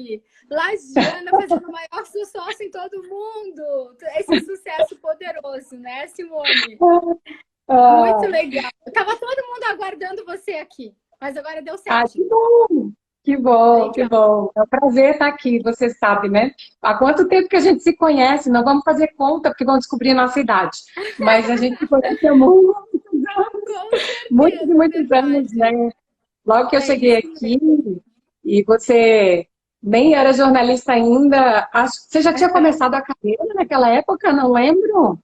Simone. Lagiana fazendo o maior sucesso em todo mundo. Esse sucesso poderoso, né, Simone? Muito legal. Tava todo mundo aguardando você aqui, mas agora deu certo. Que bom! Que bom, Legal. que bom. É um prazer estar aqui, você sabe, né? Há quanto tempo que a gente se conhece? Não vamos fazer conta, porque vão descobrir a nossa idade. Mas a gente se conhece há muitos anos. Com certeza, Muitos e muitos verdade. anos, né? Logo que eu cheguei isso aqui, e você nem era jornalista ainda, você já tinha começado a carreira naquela época? Não lembro.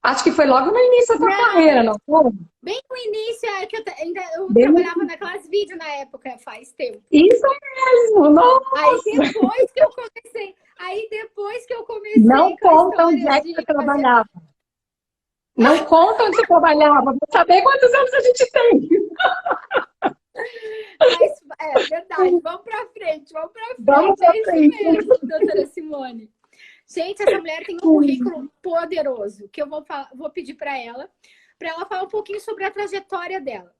Acho que foi logo no início da tua carreira, não foi? Bem no início, é que eu Bem no- trabalhava naquelas vídeos na época, faz tempo. Isso mesmo, nossa! Aí depois que eu comecei Não com conta onde histórias é que de você fazer... trabalhava. Não conta onde você trabalhava. Vou saber quantos anos a gente tem. Mas é verdade, vamos pra frente, vamos pra frente. Vamos pra É isso frente. mesmo, doutora Simone. Gente, essa mulher tem um currículo poderoso, que eu vou pedir para ela falar um pouquinho sobre a trajetória dela.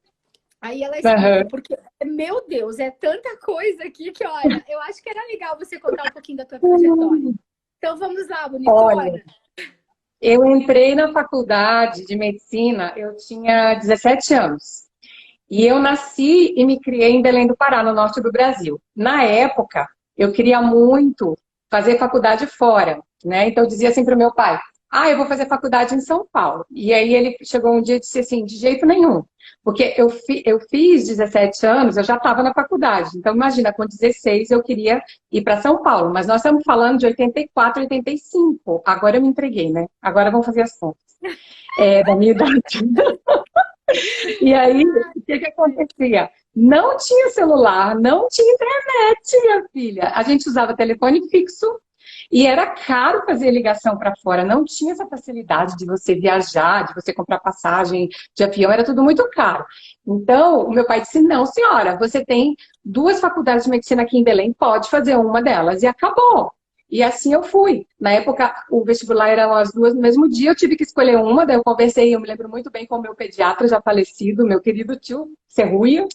Aí ela explica, porque, meu Deus, é tanta coisa aqui que, olha, eu acho que era legal você contar um pouquinho da tua trajetória. Então vamos lá, bonitona. Olha, eu entrei na faculdade de medicina, eu tinha 17 anos. E eu nasci e me criei em Belém do Pará, no norte do Brasil. Na época, eu queria muito fazer faculdade fora, né? Então eu dizia assim para o meu pai: eu vou fazer faculdade em São Paulo. E aí ele chegou um dia e disse assim: de jeito nenhum. Porque eu fiz 17 anos, eu já estava na faculdade. Então imagina, com 16 eu queria ir para São Paulo. Mas nós estamos falando de 84, 85. Agora eu me entreguei, né? Agora vamos fazer as contas. Da minha idade. E aí, o que acontecia? Não tinha celular, não tinha internet, minha filha. A gente usava telefone fixo e era caro fazer ligação para fora. Não tinha essa facilidade de você viajar, de você comprar passagem de avião, era tudo muito caro. Então, o meu pai disse: não, senhora, você tem 2 faculdades de medicina aqui em Belém, pode fazer uma delas. E acabou. E assim eu fui. Na época, o vestibular eram as 2 no mesmo dia, eu tive que escolher uma, daí eu conversei, eu me lembro muito bem com o meu pediatra já falecido, meu querido tio Serruia,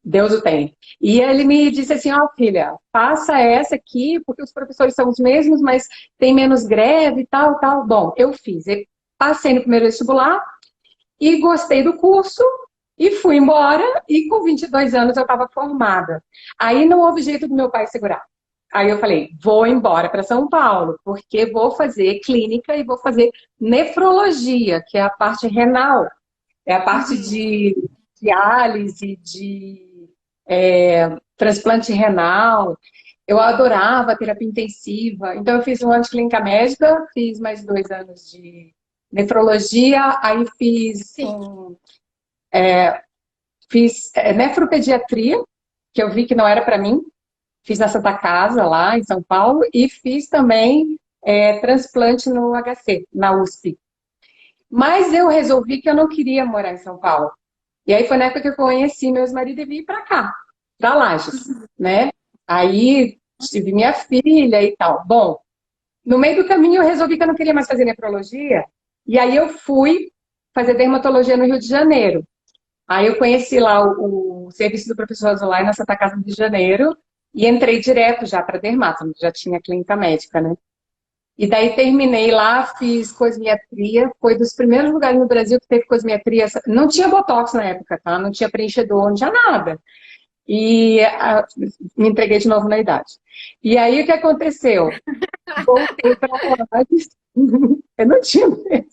Deus o tem. E ele me disse assim: filha, faça essa aqui, porque os professores são os mesmos, mas tem menos greve e tal, tal. Bom, eu fiz. Eu passei no primeiro vestibular e gostei do curso e fui embora, e com 22 anos eu estava formada. Aí não houve jeito do meu pai segurar. Aí eu falei: vou embora para São Paulo, porque vou fazer clínica e vou fazer nefrologia, que é a parte renal, é a parte de diálise, de transplante renal. Eu adorava terapia intensiva, então eu fiz 1 ano de clínica médica, fiz mais 2 anos de nefrologia, aí fiz nefropediatria, que eu vi que não era para mim. Fiz na Santa Casa, lá em São Paulo, e fiz também transplante no HC, na USP. Mas eu resolvi que eu não queria morar em São Paulo. E aí foi na época que eu conheci meu ex-marido e vim para cá, para Lages, né? Aí tive minha filha e tal. Bom, no meio do caminho eu resolvi que eu não queria mais fazer nefrologia, e aí eu fui fazer dermatologia no Rio de Janeiro. Aí eu conheci lá o serviço do professor Azulay na Santa Casa do Rio de Janeiro, e entrei direto já para dermato, já tinha clínica médica, né? E daí terminei lá, fiz cosmetria, foi dos primeiros lugares no Brasil que teve cosmetria. Não tinha botox na época, tá? Não tinha preenchedor, não tinha nada. E me entreguei de novo na idade. E aí o que aconteceu? Voltei para Lages. Eu não tinha mesmo.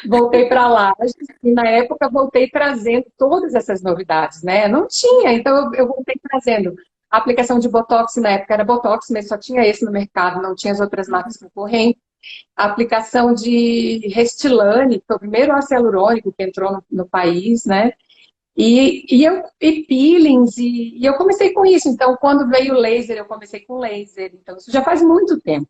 Voltei para Lages e na época voltei trazendo todas essas novidades, né? Não tinha, então eu voltei trazendo a aplicação de Botox. Na época era Botox, mas só tinha esse no mercado, não tinha as outras marcas concorrentes. A aplicação de Restylane, que foi o primeiro ácido hialurônico que entrou no país, né? E peelings, e eu comecei com isso. Então, quando veio o laser, eu comecei com laser. Então, isso já faz muito tempo,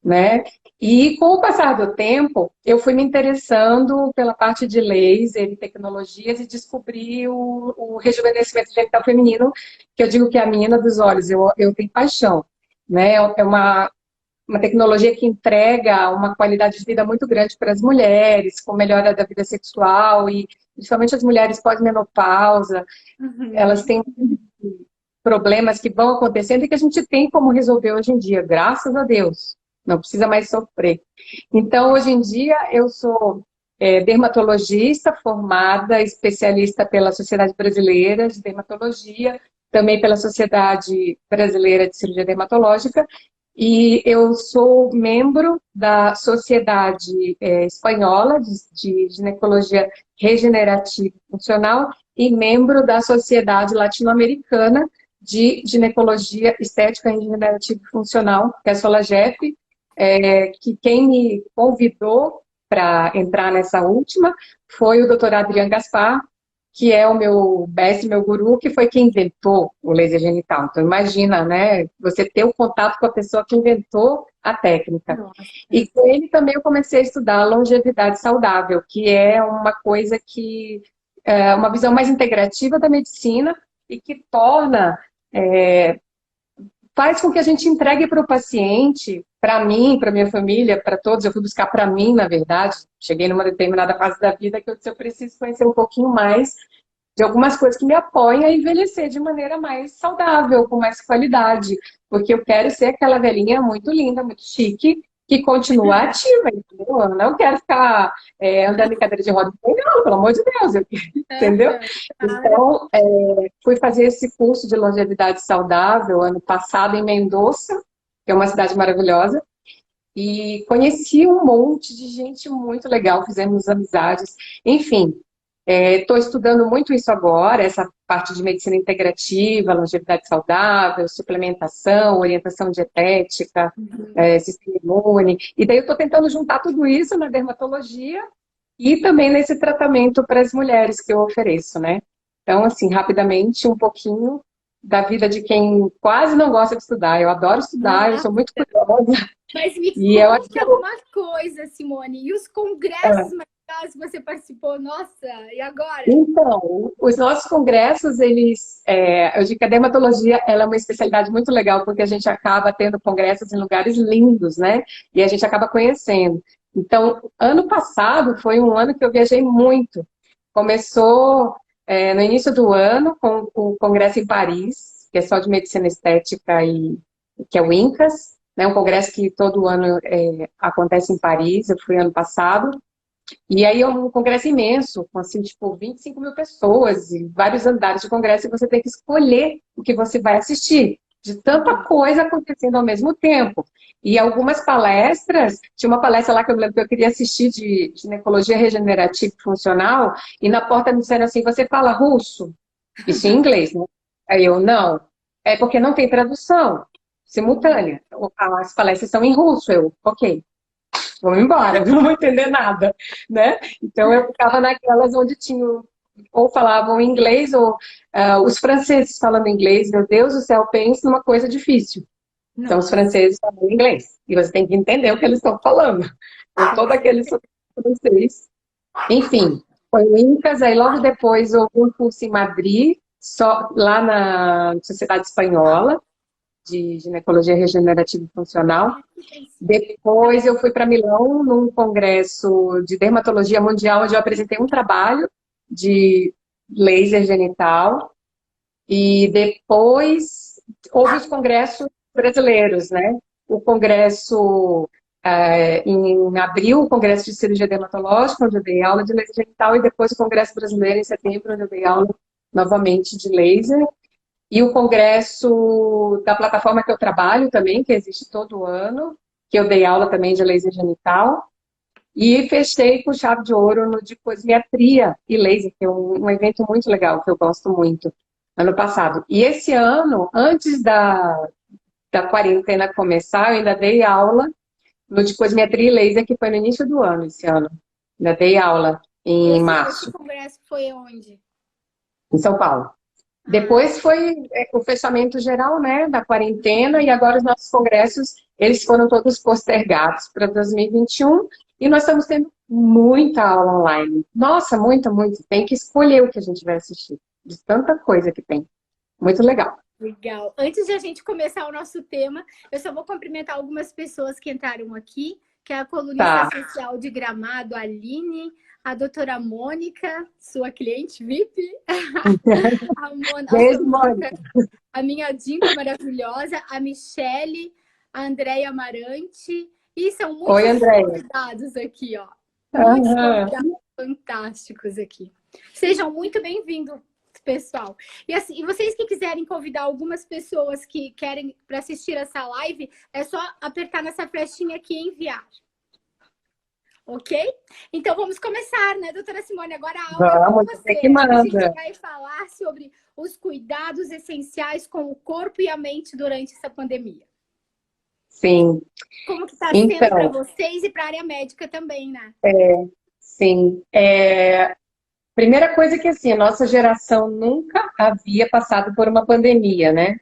né? E com o passar do tempo, eu fui me interessando pela parte de laser e tecnologias e descobri o rejuvenescimento genital feminino, que eu digo que é a menina dos olhos. Eu tenho paixão, né? É uma tecnologia que entrega uma qualidade de vida muito grande para as mulheres, com melhora da vida sexual e principalmente as mulheres pós-menopausa. Elas têm problemas que vão acontecendo e que a gente tem como resolver hoje em dia, graças a Deus. Não precisa mais sofrer. Então, hoje em dia, eu sou dermatologista formada, especialista pela Sociedade Brasileira de Dermatologia, também pela Sociedade Brasileira de Cirurgia Dermatológica, e eu sou membro da Sociedade Espanhola de Ginecologia Regenerativa e Funcional e membro da Sociedade Latino-Americana de Ginecologia Estética Regenerativa e Funcional, que é a SOLAGEF, que quem me convidou para entrar nessa última foi o Dr. Adriano Gaspar, que é o meu mestre, meu guru, que foi quem inventou o laser genital. Então, imagina, né? Você ter o contato com a pessoa que inventou a técnica. Nossa. E com ele também eu comecei a estudar longevidade saudável, que é uma coisa que é uma visão mais integrativa da medicina e que torna... faz com que a gente entregue para o paciente, para mim, para minha família, para todos. Eu fui buscar para mim, na verdade. Cheguei numa determinada fase da vida que eu preciso conhecer um pouquinho mais de algumas coisas que me apoiam a envelhecer de maneira mais saudável, com mais qualidade. Porque eu quero ser aquela velhinha muito linda, muito chique, que continua ativa, entendeu? Eu não quero ficar andando em cadeira de rodas, não, pelo amor de Deus, entendeu? Então, fui fazer esse curso de longevidade saudável ano passado em Mendoza, que é uma cidade maravilhosa, e conheci um monte de gente muito legal, fizemos amizades, enfim. Estou estudando muito isso agora, essa parte de medicina integrativa, longevidade saudável, suplementação, orientação dietética, sistema imune. E daí eu estou tentando juntar tudo isso na dermatologia e também nesse tratamento para as mulheres que eu ofereço, né? Então, assim, rapidamente, um pouquinho da vida de quem quase não gosta de estudar. Eu adoro estudar, eu sou muito curiosa. Mas me conte alguma coisa, Simone. E os congressos que você participou, nossa, e agora? Então, os nossos congressos, eu digo que a dermatologia ela é uma especialidade muito legal, porque a gente acaba tendo congressos em lugares lindos, né? E a gente acaba conhecendo. Então, ano passado foi um ano que eu viajei muito. Começou no início do ano com o congresso em Paris, que é só de medicina estética, e que é o INCAS, né? Um congresso que todo ano acontece em Paris, eu fui ano passado. E aí é um congresso imenso, com assim, tipo, 25 mil pessoas e vários andares de congresso, e você tem que escolher o que você vai assistir, de tanta coisa acontecendo ao mesmo tempo. E algumas palestras, tinha uma palestra lá que eu lembro que eu queria assistir de ginecologia regenerativa e funcional, e na porta me disseram assim, você fala russo? Isso em inglês, né? Aí eu, não. É porque não tem tradução simultânea. As palestras são em russo. Eu, ok. Vamos embora, não vou entender nada, né? Então eu ficava naquelas onde tinham, ou falavam inglês, ou os franceses falando inglês, meu Deus do céu, pense numa coisa difícil. Nossa. Então os franceses falam inglês, e você tem que entender o que eles estão falando. Então todo aquele francês. Enfim, foi o INCAS, aí logo depois houve um curso em Madrid, lá na Sociedade Espanhola, de ginecologia regenerativa e funcional. Depois eu fui para Milão num congresso de dermatologia mundial, onde eu apresentei um trabalho de laser genital. E depois houve os congressos brasileiros, né? O congresso em abril, o congresso de cirurgia dermatológica, onde eu dei aula de laser genital, e depois o congresso brasileiro em setembro, onde eu dei aula novamente de laser. E o congresso da plataforma que eu trabalho também, que existe todo ano, que eu dei aula também de laser genital. E fechei com chave de ouro no de cosmetria e laser, que é um evento muito legal, que eu gosto muito, ano passado. E esse ano, antes da quarentena começar, eu ainda dei aula no de cosmetria e laser, que foi no início do ano, esse ano. Ainda dei aula em março. Esse congresso foi onde? Em São Paulo. Depois foi o fechamento geral, né, da quarentena, e agora os nossos congressos, eles foram todos postergados para 2021, e nós estamos tendo muita aula online. Nossa, muita. Tem que escolher o que a gente vai assistir, de tanta coisa que tem. Muito legal. Legal. Antes de a gente começar o nosso tema, eu só vou cumprimentar algumas pessoas que entraram aqui. que é a colunista Tá. social de Gramado, a Aline, a doutora Mônica, sua cliente VIP, nossa Beijo, Mônica, Mônica. a minha Dinda maravilhosa, a Michele, a Andréia Amarante, e são Oi, muitos Andréia. convidados aqui, ó. Muitos Aham. convidados fantásticos aqui. Sejam muito bem-vindos, pessoal. E assim, e vocês que quiserem convidar algumas pessoas que querem para assistir essa live, é só apertar nessa flechinha aqui e enviar. Ok? Então vamos começar, né, doutora Simone? Agora a aula é com Vamos, você. você que A gente manda. vai falar sobre os cuidados essenciais com o corpo e a mente durante essa pandemia. Sim. Como que está sendo para Então, vocês e para a área médica também, né? sim. Primeira coisa que, assim, a nossa geração nunca havia passado por uma pandemia, né?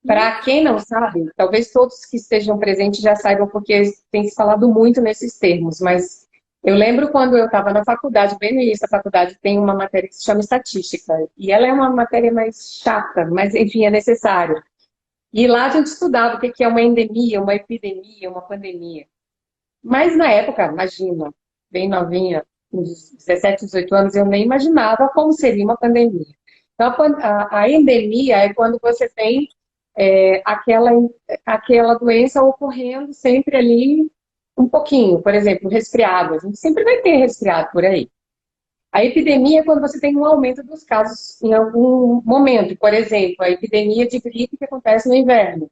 Para quem não sabe, talvez todos que estejam presentes já saibam, porque tem se falado muito nesses termos, mas eu lembro quando eu estava na faculdade, bem no início da faculdade, tem uma matéria que se chama estatística, e ela é uma matéria mais chata, mas enfim, é necessário. E lá a gente estudava o que é uma endemia, uma epidemia, uma pandemia. Mas na época, imagina, bem novinha, uns 17, 18 anos, eu nem imaginava como seria uma pandemia. Então, a endemia é quando você tem aquela doença ocorrendo sempre ali um pouquinho. Por exemplo, resfriado. A gente sempre vai ter resfriado por aí. A epidemia é quando você tem um aumento dos casos em algum momento. Por exemplo, a epidemia de gripe que acontece no inverno.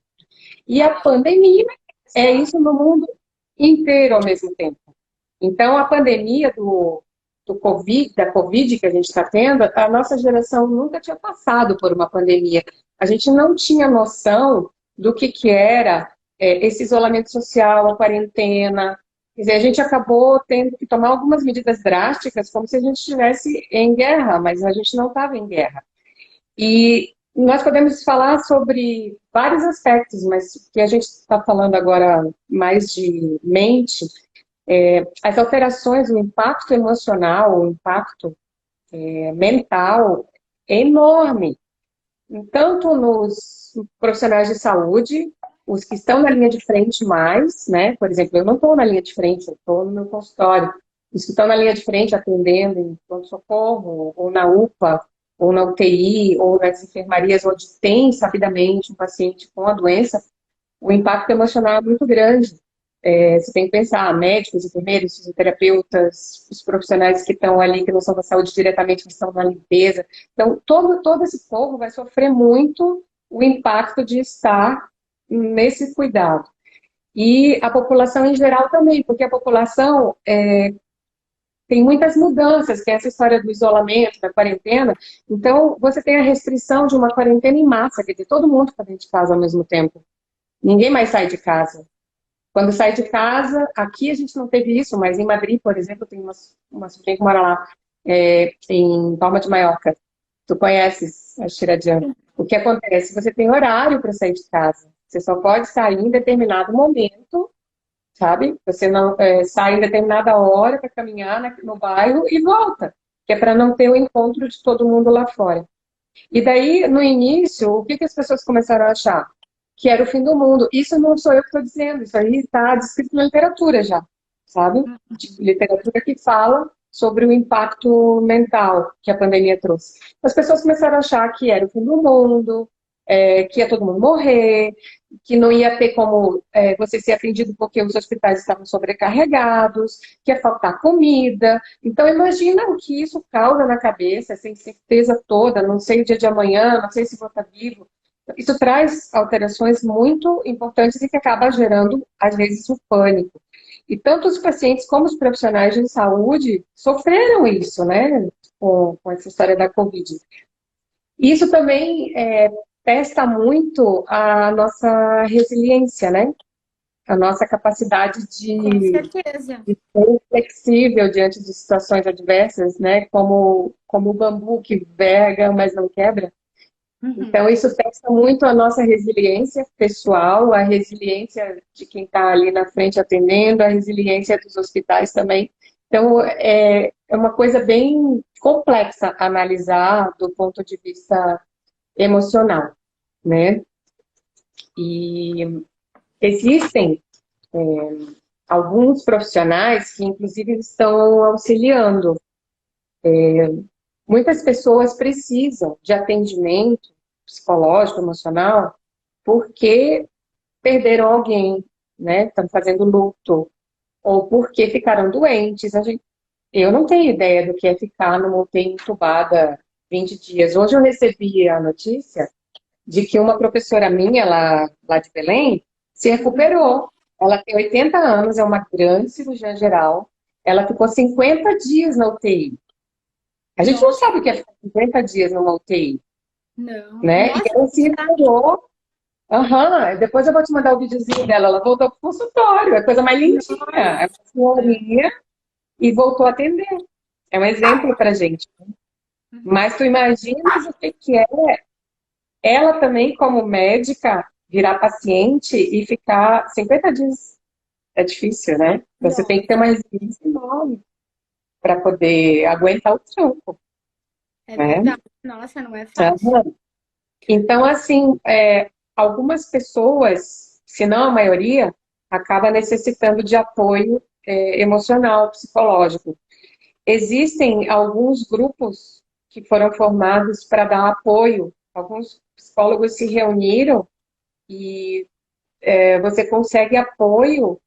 E a pandemia é isso no mundo inteiro ao mesmo tempo. Então, a pandemia do Covid, da Covid que a gente está tendo, a nossa geração nunca tinha passado por uma pandemia. A gente não tinha noção do que era esse isolamento social, a quarentena. Quer dizer, a gente acabou tendo que tomar algumas medidas drásticas, como se a gente estivesse em guerra, mas a gente não estava em guerra. E nós podemos falar sobre vários aspectos, mas o que a gente está falando agora mais de mente, as alterações, o impacto emocional, o impacto mental é enorme, tanto nos profissionais de saúde, os que estão na linha de frente mais, né? Por exemplo, eu não estou na linha de frente, eu estou no meu consultório. Os que estão na linha de frente atendendo em pronto-socorro, ou na UPA, ou na UTI, ou nas enfermarias, onde tem sabidamente um paciente com a doença, o impacto emocional é muito grande. Você tem que pensar, médicos, enfermeiros, fisioterapeutas, os profissionais que estão ali, que não são da saúde diretamente, que estão na limpeza. Então, todo esse povo vai sofrer muito o impacto de estar nesse cuidado. E a população em geral também, porque a população tem muitas mudanças, que é essa história do isolamento, da quarentena. Então, você tem a restrição de uma quarentena em massa, quer dizer, todo mundo está dentro de casa ao mesmo tempo. Ninguém mais sai de casa. Quando sai de casa, aqui a gente não teve isso, mas em Madrid, por exemplo, tem uma sobrinha que mora lá, em Palma de Mallorca. Tu conheces a Tiradiana. O que acontece? Você tem horário para sair de casa. Você só pode sair em determinado momento, sabe? Você não sai em determinada hora para caminhar no bairro e volta, que é para não ter o encontro de todo mundo lá fora. E daí, no início, o que as pessoas começaram a achar? Que era o fim do mundo. Isso não sou eu que estou dizendo, isso aí está descrito na literatura já, sabe? Literatura que fala sobre o impacto mental que a pandemia trouxe. As pessoas começaram a achar que era o fim do mundo, que ia todo mundo morrer, que não ia ter como você ser atendido porque os hospitais estavam sobrecarregados, que ia faltar comida. Então, imagina o que isso causa na cabeça, essa incerteza toda, não sei o dia de amanhã, não sei se vou estar vivo. Isso traz alterações muito importantes e que acaba gerando, às vezes, o pânico. E tanto os pacientes como os profissionais de saúde sofreram isso, né, com essa história da Covid. Isso também testa muito a nossa resiliência, né? A nossa capacidade Com de certeza. ser flexível diante de situações adversas, né? Como o bambu que verga, mas não quebra. Então, isso testa muito a nossa resiliência pessoal, a resiliência de quem está ali na frente atendendo, a resiliência dos hospitais também. Então, é uma coisa bem complexa analisar do ponto de vista emocional, né? E existem alguns profissionais que, inclusive, estão auxiliando. Muitas pessoas precisam de atendimento psicológico, emocional, porque perderam alguém, né? Estão fazendo luto, ou porque ficaram doentes. Eu não tenho ideia do que é ficar numa UTI entubada 20 dias. Hoje eu recebi a notícia de que uma professora minha lá de Belém se recuperou. Ela tem 80 anos, é uma grande cirurgiã geral. Ela ficou 50 dias na UTI. A gente não sabe o que é ficar 50 dias numa UTI, Não. né? E Nossa, ela se recuperou. Depois eu vou te mandar o videozinho dela. Ela voltou pro consultório, é a coisa mais lindinha. É uma senhorinha e voltou a atender. É um exemplo pra gente. Mas tu imaginas o que é ela também, como médica, virar paciente e ficar 50 dias. É difícil, né? Você tem que ter uma resiliência enorme para poder aguentar o tranco. é Né? verdade. Nossa, não é fácil. Então, assim, algumas pessoas, se não a maioria, acaba necessitando de apoio emocional, psicológico. Existem alguns grupos que foram formados para dar apoio. Alguns psicólogos se reuniram e você consegue apoio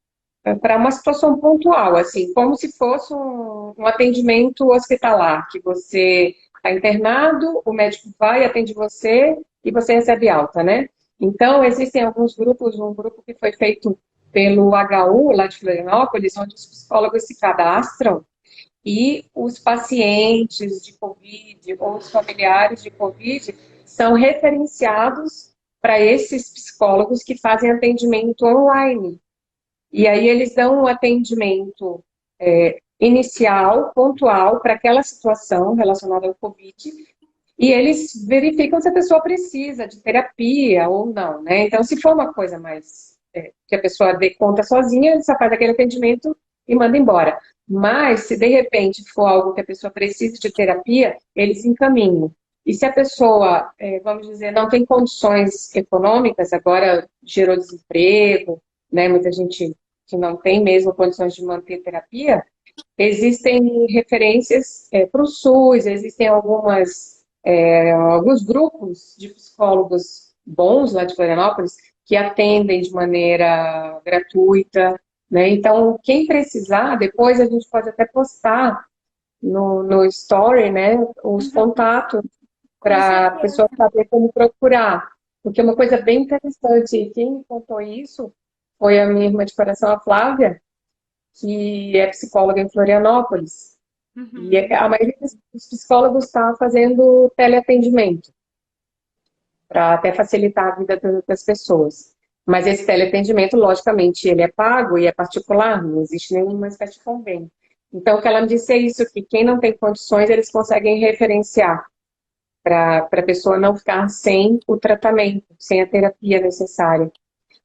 para uma situação pontual, assim, como se fosse um atendimento hospitalar, que você está internado, o médico vai, atende você e você recebe alta, né? Então, existem alguns grupos, um grupo que foi feito pelo HU, lá de Florianópolis, onde os psicólogos se cadastram e os pacientes de Covid ou os familiares de Covid são referenciados para esses psicólogos que fazem atendimento online. E aí eles dão um atendimento inicial, pontual, para aquela situação relacionada ao Covid, e eles verificam se a pessoa precisa de terapia ou não, né? Então, se for uma coisa mais que a pessoa dê conta sozinha, ele só faz aquele atendimento e manda embora. Mas, se de repente for algo que a pessoa precisa de terapia, eles encaminham. E se a pessoa, vamos dizer, não tem condições econômicas, agora gerou desemprego, né? Muita gente que não tem mesmo condições de manter terapia, existem referências para o SUS, existem alguns grupos de psicólogos bons lá de Florianópolis que atendem de maneira gratuita, né? Então, quem precisar, depois a gente pode até postar no Story, né, os contatos para a pessoa saber como procurar. Porque é uma coisa bem interessante, quem me contou isso foi a minha irmã de coração, a Flávia, que é psicóloga em Florianópolis. E a maioria dos psicólogos está fazendo teleatendimento, para até facilitar a vida das pessoas. Mas esse teleatendimento, logicamente, ele é pago e é particular, não existe nenhuma espécie de convênio. Então, o que ela me disse é isso, que quem não tem condições, eles conseguem referenciar para a pessoa não ficar sem o tratamento, sem a terapia necessária.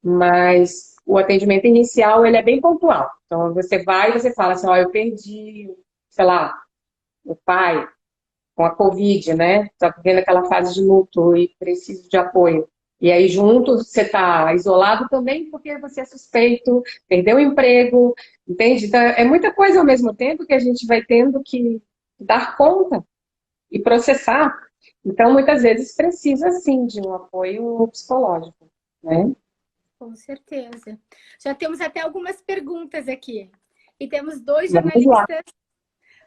Mas o atendimento inicial, ele é bem pontual. Então, você vai e você fala assim, ó, eu perdi, sei lá, o pai com a Covid, né? Tá vivendo aquela fase de luto e preciso de apoio. E aí, junto, você está isolado também porque você é suspeito, perdeu o emprego, entende? Então, é muita coisa ao mesmo tempo que a gente vai tendo que dar conta e processar. Então, muitas vezes, precisa, sim, de um apoio psicológico, né? Com certeza. Já temos até algumas perguntas aqui. E temos dois Vamos lá. jornalistas,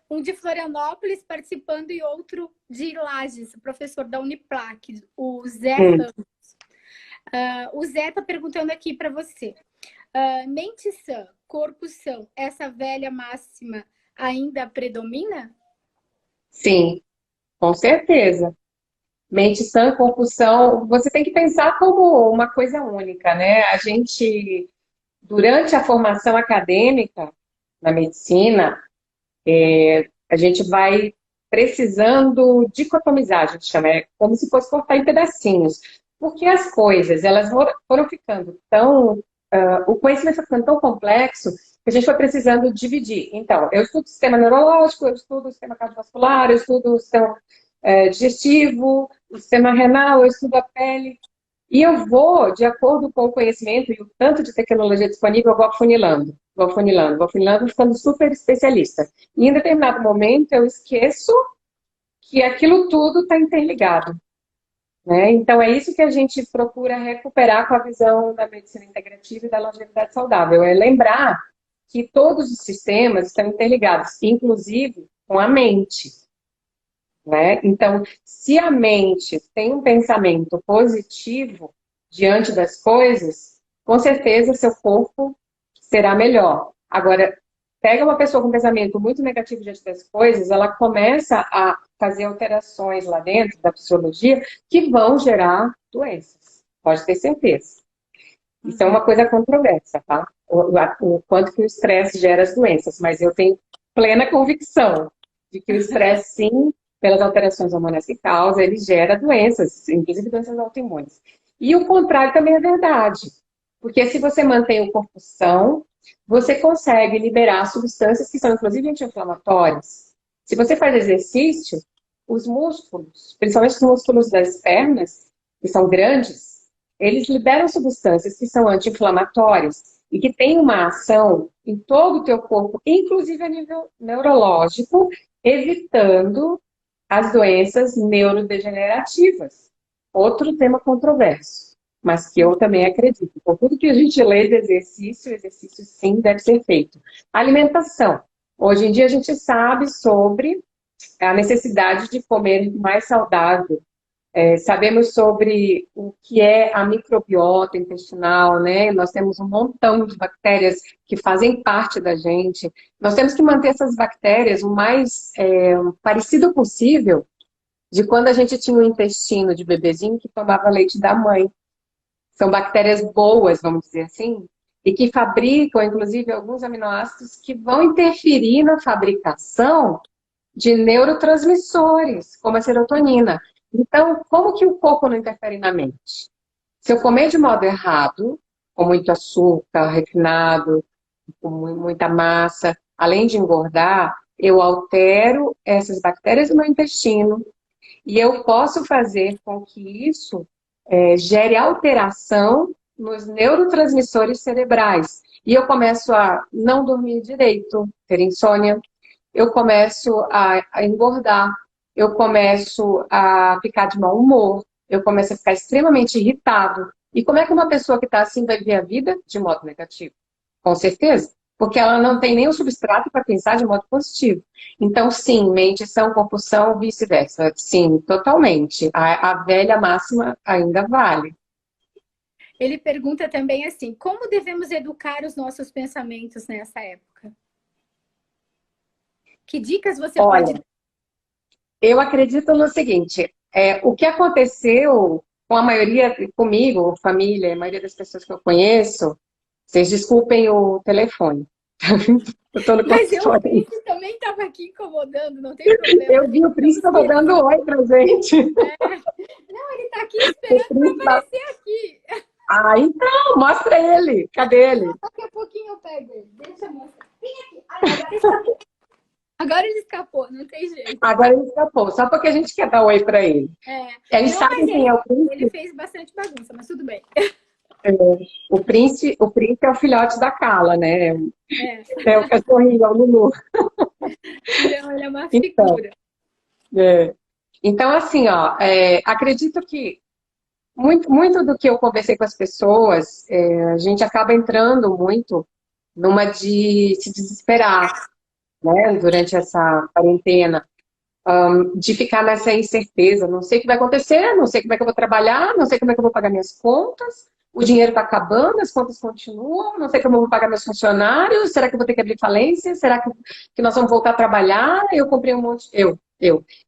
um de Florianópolis participando e outro de Lages, o professor da Uniplac, o Zé Ramos. O Zé está perguntando aqui para você. Mente sã, corpo são, essa velha máxima ainda predomina? Sim, com certeza. Mente sã, corpo são, você tem que pensar como uma coisa única, né? A gente, durante a formação acadêmica na medicina, a gente vai precisando dicotomizar, a gente chama, é como se fosse cortar em pedacinhos. Porque as coisas, elas foram ficando tão... o conhecimento foi ficando tão complexo que a gente foi precisando dividir. Então, eu estudo o sistema neurológico, eu estudo o sistema cardiovascular, eu estudo o sistema digestivo, o sistema renal, eu estudo a pele. E eu vou, de acordo com o conhecimento e o tanto de tecnologia disponível, eu vou afunilando. vou funilando, vou ficando super especialista. E em determinado momento eu esqueço que aquilo tudo está interligado, né? Então é isso que a gente procura recuperar com a visão da medicina integrativa e da longevidade saudável, é lembrar que todos os sistemas estão interligados, inclusive com a mente, né? Então, se a mente tem um pensamento positivo diante das coisas, com certeza seu corpo será melhor. Agora, pega uma pessoa com um pensamento muito negativo diante das coisas, ela começa a fazer alterações lá dentro da psicologia que vão gerar doenças. Pode ter certeza. Isso é uma coisa controversa, tá? O quanto que o estresse gera as doenças, mas eu tenho plena convicção de que o estresse, sim, pelas alterações hormonais que causa, ele gera doenças, inclusive doenças autoimunes. E o contrário também é verdade. Porque se você mantém o corpo são, você consegue liberar substâncias que são, inclusive, anti-inflamatórias. Se você faz exercício, os músculos, principalmente os músculos das pernas, que são grandes, eles liberam substâncias que são anti-inflamatórias e que têm uma ação em todo o teu corpo, inclusive a nível neurológico, evitando as doenças neurodegenerativas. Outro tema controverso, mas que eu também acredito. Por tudo que a gente lê de exercício, exercício sim deve ser feito. Alimentação. Hoje em dia a gente sabe sobre a necessidade de comer mais saudável. Sabemos sobre o que é a microbiota intestinal, né? Nós temos um montão de bactérias que fazem parte da gente. Nós temos que manter essas bactérias o mais parecido possível de quando a gente tinha o intestino de bebezinho que tomava leite da mãe. São bactérias boas, vamos dizer assim, e que fabricam, inclusive, alguns aminoácidos que vão interferir na fabricação de neurotransmissores, como a serotonina. Então, como que o corpo não interfere na mente? Se eu comer de modo errado, com muito açúcar, refinado, com muita massa, além de engordar, eu altero essas bactérias do meu intestino e eu posso fazer com que isso gere alteração nos neurotransmissores cerebrais. E eu começo a não dormir direito, ter insônia, eu começo a engordar, eu começo a ficar de mau humor, eu começo a ficar extremamente irritado. E como é que uma pessoa que está assim vai ver a vida de modo negativo? Com certeza, porque ela não tem nenhum substrato para pensar de modo positivo. Então, sim, mente são, corpo são, vice-versa. Sim, totalmente. A velha máxima ainda vale. Ele pergunta também assim, como devemos educar os nossos pensamentos nessa época? Que dicas você pode dar? Eu acredito no seguinte, o que aconteceu com a maioria, comigo, família, a maioria das pessoas que eu conheço, vocês desculpem o telefone. Eu tô no Mas o Príncipe também estava aqui incomodando, não tem problema. Eu vi o Príncipe mandando oi pra gente. Não, ele está aqui esperando para aparecer aqui. Ah, então, mostra ele. Cadê ele? Daqui a pouquinho eu pego ele. Deixa eu mostrar. Vem aqui. Ai, agora ele escapou, não tem jeito. Agora ele escapou, só porque a gente quer dar oi pra ele. A gente sabe quem é o Príncipe. Ele fez bastante bagunça, mas tudo bem. O príncipe é o filhote da Cala, né? É o cachorrinho, é o Lulu. Então, ele é uma figura. Então assim, ó, acredito que muito do que eu conversei com as pessoas, a gente acaba entrando muito numa de se desesperar, né? Durante essa quarentena. De ficar nessa incerteza, não sei o que vai acontecer, não sei como é que eu vou trabalhar, não sei como é que eu vou pagar minhas contas, o dinheiro está acabando, as contas continuam, não sei como eu vou pagar meus funcionários, será que eu vou ter que abrir falência? Será que nós vamos voltar a trabalhar? Eu comprei um monte, eu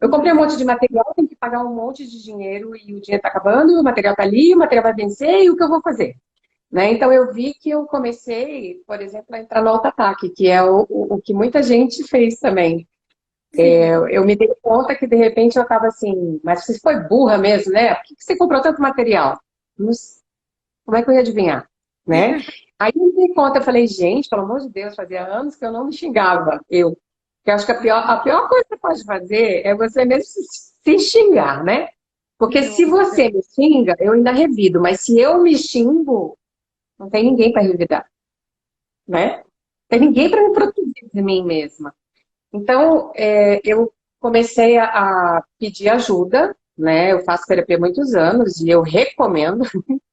comprei um monte de material, tenho que pagar um monte de dinheiro e o dinheiro está acabando, o material está ali, o material vai vencer e o que eu vou fazer? Né? Então eu vi que eu comecei, por exemplo, a entrar no auto-ataque, que é o que muita gente fez também. Eu me dei conta que de repente eu estava assim, mas você foi burra mesmo, né? Por que você comprou tanto material? Como é que eu ia adivinhar? Né? Aí eu me dei conta, eu falei, gente, pelo amor de Deus, fazia anos que eu não me xingava, Porque eu acho que a pior coisa que você pode fazer é você mesmo se xingar, né? Porque se você me xinga, eu ainda revido, mas se eu me xingo, não tem ninguém para revidar, né? tem ninguém para me proteger de mim mesma. Então, eu comecei a pedir ajuda, né? Eu faço terapia há muitos anos e eu recomendo,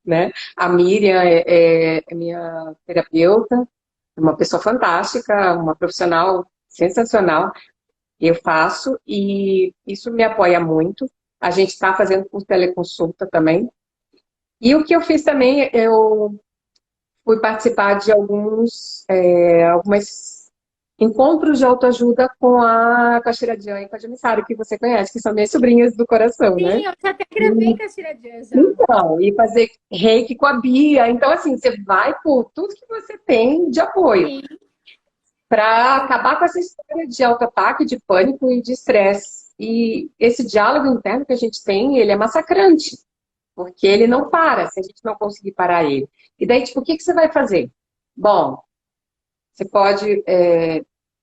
né? A Miriam é minha terapeuta, é uma pessoa fantástica, uma profissional sensacional. Eu faço e isso me apoia muito. A gente está fazendo por teleconsulta também. E o que eu fiz também, eu fui participar de algumas encontros de autoajuda com a Shira Dian e com a Jamissara, que você conhece, que são minhas sobrinhas do coração, né? Sim, eu já até gravei com a Shiradia já. Então, e fazer reiki com a Bia. Então, assim, você vai por tudo que você tem de apoio Sim. para acabar com essa história de autoataque, de pânico e de estresse. E esse diálogo interno que a gente tem, ele é massacrante, porque ele não para, se a gente não conseguir parar ele. E daí, tipo, o que você vai fazer? Bom, você pode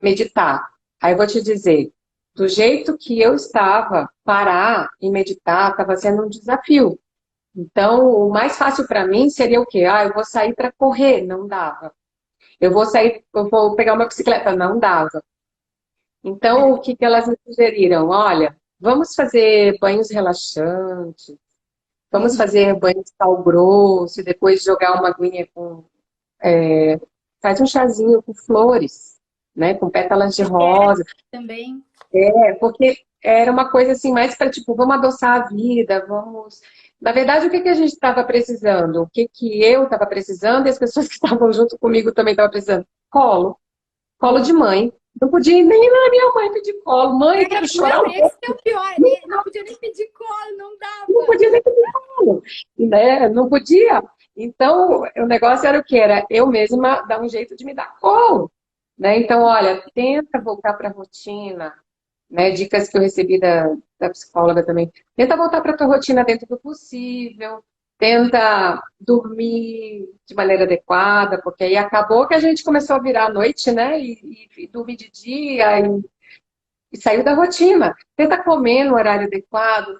meditar. Aí eu vou te dizer, do jeito que eu estava, parar e meditar estava sendo um desafio. Então, o mais fácil para mim seria o quê? Ah, eu vou sair para correr, não dava. Eu vou pegar uma bicicleta, não dava. Então, o que elas me sugeriram? Olha, vamos fazer banhos relaxantes, vamos fazer banho de sal grosso, e depois jogar uma aguinha com... faz um chazinho com flores, né? Com pétalas de rosa. Também. Porque era uma coisa assim, mais para tipo, vamos adoçar a vida, vamos. Na verdade, o que a gente estava precisando? O que eu estava precisando e as pessoas que estavam junto comigo também estavam precisando? Colo. Colo de mãe. Não podia ir nem na minha mãe pedir colo. Mãe, eu quero chorar um pouco. Esse é o pior, né? Não podia nem pedir colo, não dava. Não podia nem pedir colo. Né? Não podia. Então, o negócio era o quê? Era eu mesma dar um jeito de me dar colo. Né? Então, olha, tenta voltar para a rotina, né? Dicas que eu recebi da psicóloga também. Tenta voltar para a tua rotina dentro do possível. Tenta dormir de maneira adequada, porque aí acabou que a gente começou a virar à noite, né? E dormir de dia e saiu da rotina. Tenta comer no horário adequado.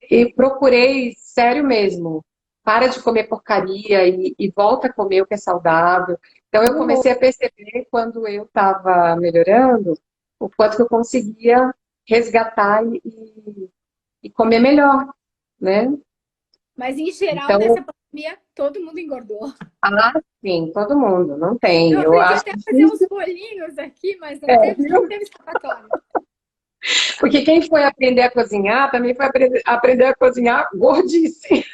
E procurei, sério mesmo, para de comer porcaria e volta a comer o que é saudável. Então eu comecei a perceber quando eu estava melhorando, o quanto que eu conseguia resgatar e comer melhor, né? Mas em geral, Então, nessa pandemia, todo mundo engordou. sim, todo mundo, não tem. Eu Eu aprendi acho até a fazer uns difícil, bolinhos aqui, mas não teve escapatória. porque quem foi aprender a cozinhar também foi aprender a cozinhar gordice.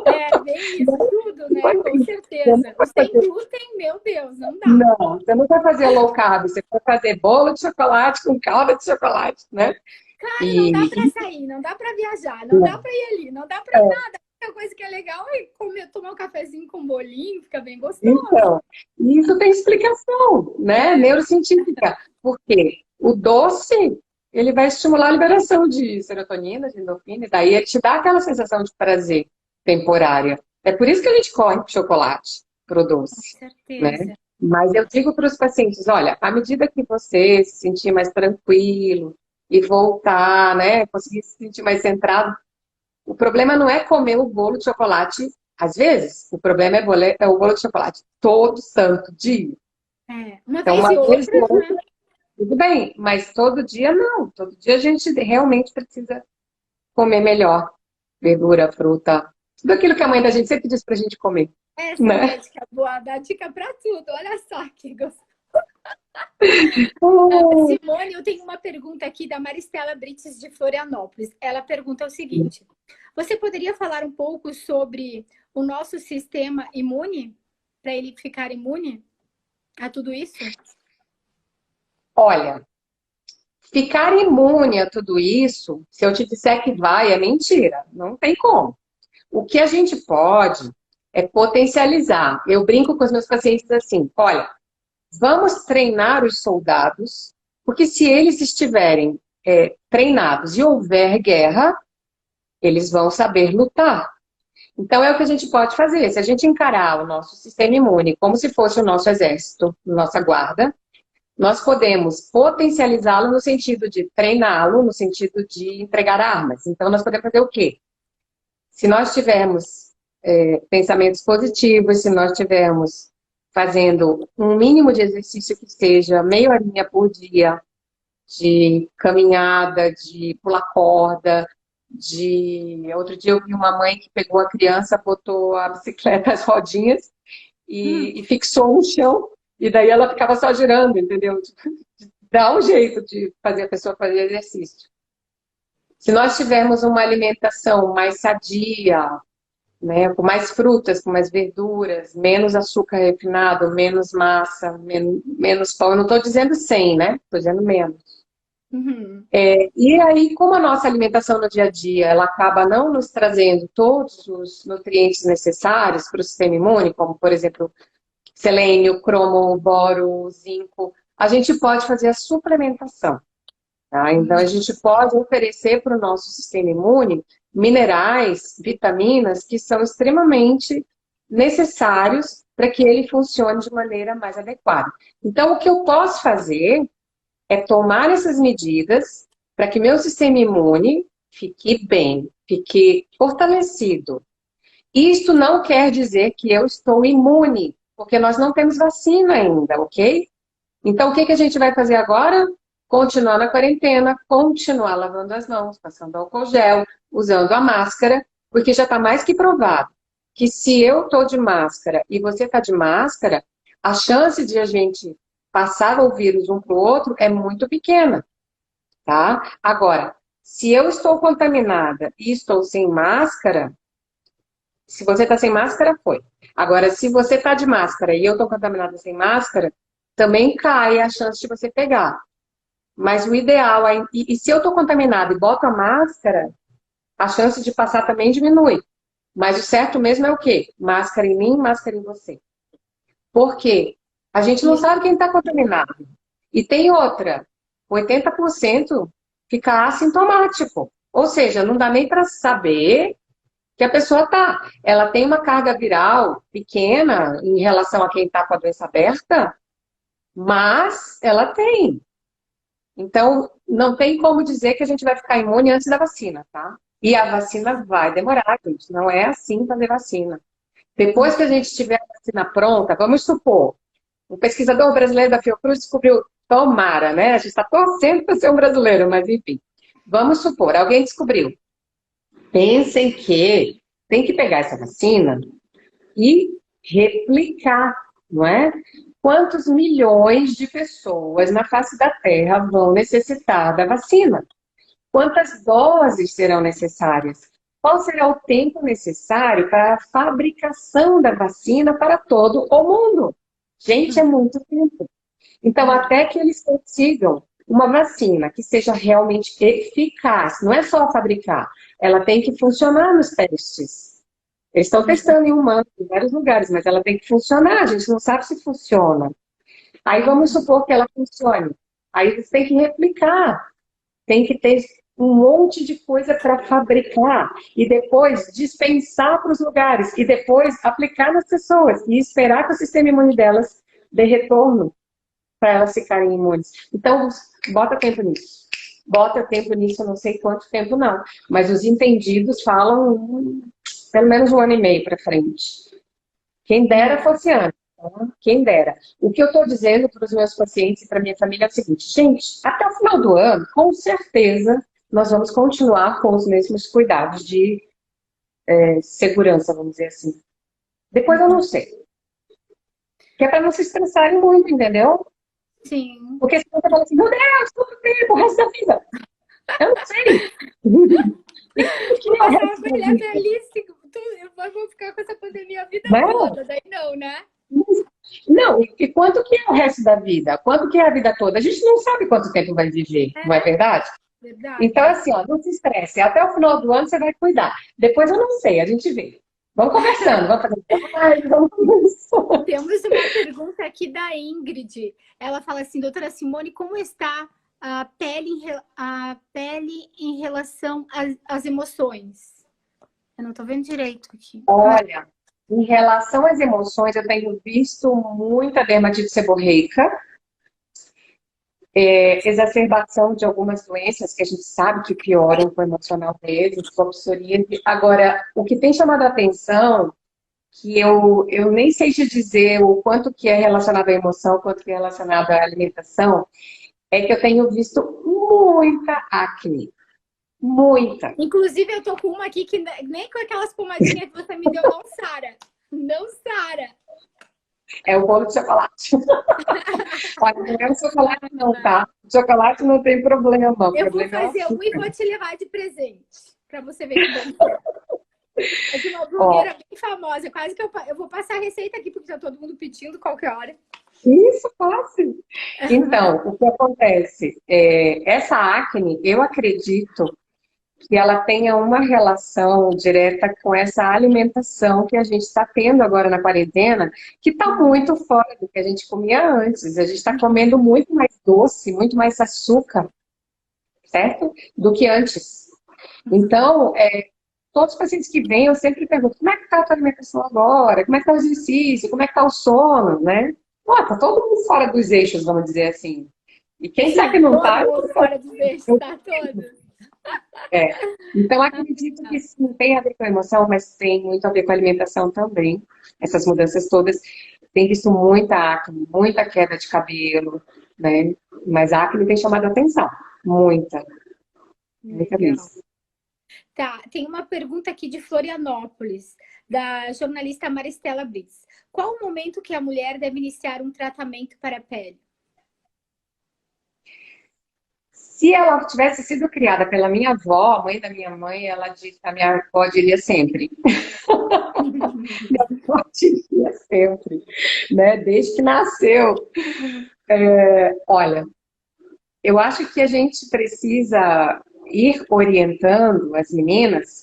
É, bem isso, tudo, né? Com certeza. O sem glúten, meu Deus, não dá. Não, você não vai fazer low carb, você vai fazer bolo de chocolate com calda de chocolate, né? Cara, não dá pra sair, não dá pra viajar, não dá pra ir ali, não dá pra nada. A única coisa que é legal é tomar um cafezinho com um bolinho, fica bem gostoso. Então, isso tem explicação, né? Neurocientífica. Porque o doce, ele vai estimular a liberação de serotonina, de endorfina, e daí ele te dá aquela sensação de prazer temporária. É por isso que a gente corre pro chocolate, pro doce. Com certeza. Né? Mas eu digo para os pacientes, olha, à medida que você se sentir mais tranquilo e voltar, né, conseguir se sentir mais centrado, o problema não é comer o bolo de chocolate às vezes, o problema é o bolo de chocolate todo santo dia. Uma Então, vez uma e vez ou outra, outra, né? tudo bem, mas todo dia não. Todo dia a gente realmente precisa comer melhor. Verdura, fruta, tudo aquilo que a mãe da gente sempre diz pra gente comer. Essa Né? médica boa dá dica pra tudo. Olha só que gostoso. Oh. Simone, eu tenho uma pergunta aqui da Maristela Brites de Florianópolis. Ela pergunta o seguinte: você poderia falar um pouco sobre o nosso sistema imune? Para ele ficar imune a tudo isso? Olha, ficar imune a tudo isso, se eu te disser que vai, é mentira. Não tem como. O que a gente pode é potencializar. Eu brinco com os meus pacientes assim, olha, vamos treinar os soldados, porque se eles estiverem treinados e houver guerra, eles vão saber lutar. Então é o que a gente pode fazer. Se a gente encarar o nosso sistema imune como se fosse o nosso exército, nossa guarda, nós podemos potencializá-lo no sentido de treiná-lo, no sentido de entregar armas. Então nós podemos fazer o quê? Se nós tivermos pensamentos positivos, se nós tivermos fazendo um mínimo de exercício que seja meia horinha por dia, de caminhada, de pular corda, de... Outro dia eu vi uma mãe que pegou a criança, botou a bicicleta, as rodinhas e fixou no chão, e daí ela ficava só girando, entendeu? Dá um jeito de fazer a pessoa fazer exercício. Se nós tivermos uma alimentação mais sadia, né, com mais frutas, com mais verduras, menos açúcar refinado, menos massa, menos pão. Eu não estou dizendo 100, né? Estou dizendo menos. Uhum. E aí, como a nossa alimentação no dia a dia, ela acaba não nos trazendo todos os nutrientes necessários para o sistema imune, como, por exemplo, selênio, cromo, boro, zinco, a gente pode fazer a suplementação. Tá? Então, a gente pode oferecer para o nosso sistema imune minerais, vitaminas, que são extremamente necessários para que ele funcione de maneira mais adequada. Então, o que eu posso fazer é tomar essas medidas para que meu sistema imune fique bem, fique fortalecido. Isto não quer dizer que eu estou imune, porque nós não temos vacina ainda, ok? Então, o que a gente vai fazer agora? Continuar na quarentena, continuar lavando as mãos, passando álcool gel, usando a máscara, porque já está mais que provado que se eu estou de máscara e você está de máscara, a chance de a gente passar o vírus um para o outro é muito pequena, tá? Agora, se eu estou contaminada e estou sem máscara, se você está sem máscara, foi. Agora, se você está de máscara e eu estou contaminada sem máscara, também cai a chance de você pegar. Mas o ideal é... E se eu estou contaminada e boto a máscara, a chance de passar também diminui. Mas o certo mesmo é o quê? Máscara em mim, máscara em você. Por quê? A gente não sabe quem está contaminado. E tem outra. 80% fica assintomático. Ou seja, não dá nem para saber que a pessoa tá. Ela tem uma carga viral pequena em relação a quem está com a doença aberta, mas ela tem. Então, não tem como dizer que a gente vai ficar imune antes da vacina, tá? E a vacina vai demorar, gente. Não é assim fazer vacina. Depois que a gente tiver a vacina pronta, vamos supor, um pesquisador brasileiro da Fiocruz descobriu, tomara, né? A gente está torcendo para ser um brasileiro, mas enfim. Vamos supor, alguém descobriu. Pensem que tem que pegar essa vacina e replicar, não é? Quantos milhões de pessoas na face da Terra vão necessitar da vacina? Quantas doses serão necessárias? Qual será o tempo necessário para a fabricação da vacina para todo o mundo? Gente, é muito tempo. Então, até que eles consigam uma vacina que seja realmente eficaz, não é só fabricar, ela tem que funcionar nos testes. Eles estão testando em humanos, em vários lugares, mas ela tem que funcionar, a gente não sabe se funciona. Aí vamos supor que ela funcione. Aí eles têm que replicar, tem que ter um monte de coisa para fabricar e depois dispensar para os lugares e depois aplicar nas pessoas e esperar que o sistema imune delas dê retorno para elas ficarem imunes. Então, bota tempo nisso. Bota tempo nisso, eu não sei quanto tempo não, mas os entendidos falam pelo menos 1 ano e meio para frente. Quem dera fosse antes. Tá? Quem dera. O que eu estou dizendo para os meus pacientes e para minha família é o seguinte, gente, até o final do ano, com certeza, nós vamos continuar com os mesmos cuidados de segurança, vamos dizer assim. Depois eu não sei. Que é para não se estressarem muito, entendeu? Sim. Porque senão você fala assim, meu Deus, quanto tempo, o resto da vida? Eu não sei. Nossa, uma mulher belíssima. Eu vou ficar com essa pandemia a vida toda, daí não, né? Não, e quanto que é o resto da vida? Quanto que é a vida toda? A gente não sabe quanto tempo vai viver, não é verdade? Verdade. Então, assim, ó, não se estresse. Até o final do ano você vai cuidar. Depois eu não sei, a gente vê. Vamos conversando, vamos fazer. Vamos conversando. Temos uma pergunta aqui da Ingrid. Ela fala assim, doutora Simone, como está a pele em relação às emoções? Eu não estou vendo direito aqui. Olha, em relação às emoções, eu tenho visto muita dermatite seborreica, exacerbação de algumas doenças que a gente sabe que pioram com o emocional deles, como psoríase. Agora, o que tem chamado a atenção que eu nem sei te dizer o quanto que é relacionado à emoção, o quanto que é relacionado à alimentação, é que eu tenho visto muita acne. Muita. Inclusive, eu tô com uma aqui que nem com aquelas pomadinhas que você me deu não sara. Não sara. É o bolo de chocolate. Olha, não é o chocolate não, tá? O chocolate não tem problema. O Eu vou problema é o fazer um e açúcar. vou te levar de presente. Pra você ver que bom que é. É de uma Ó, blogueira bem famosa. Quase que eu vou passar a receita aqui, porque tá todo mundo pedindo qualquer hora. isso, fácil. Então, o que acontece? Essa acne, eu acredito que ela tenha uma relação direta com essa alimentação que a gente está tendo agora na quarentena, que está muito fora do que a gente comia antes. A gente está comendo muito mais doce, muito mais açúcar, certo? Do que antes. Então, todos os pacientes que vêm, eu sempre pergunto, como é que está a tua alimentação agora? Como é que está o exercício? Como é que está o sono, né? Pô, tá todo mundo fora dos eixos, vamos dizer assim. E quem Sim, sabe que não está, todo mundo fora dos eixos, tá todo. é. Então, acredito que sim, tem a ver com a emoção, mas tem muito a ver com a alimentação também. Essas mudanças todas. Tem visto muita acne, muita queda de cabelo, né? Mas a acne tem chamado a atenção. Muita, muita Legal. mesmo. Tá, tem uma pergunta aqui de Florianópolis, da jornalista Maristela Brits. Qual o momento que a mulher deve iniciar um tratamento para a pele? Se ela tivesse sido criada pela minha avó, a mãe da minha mãe, ela disse, a minha avó diria sempre. Minha avó diria sempre, né? Desde que nasceu. Olha, eu acho que a gente precisa ir orientando as meninas.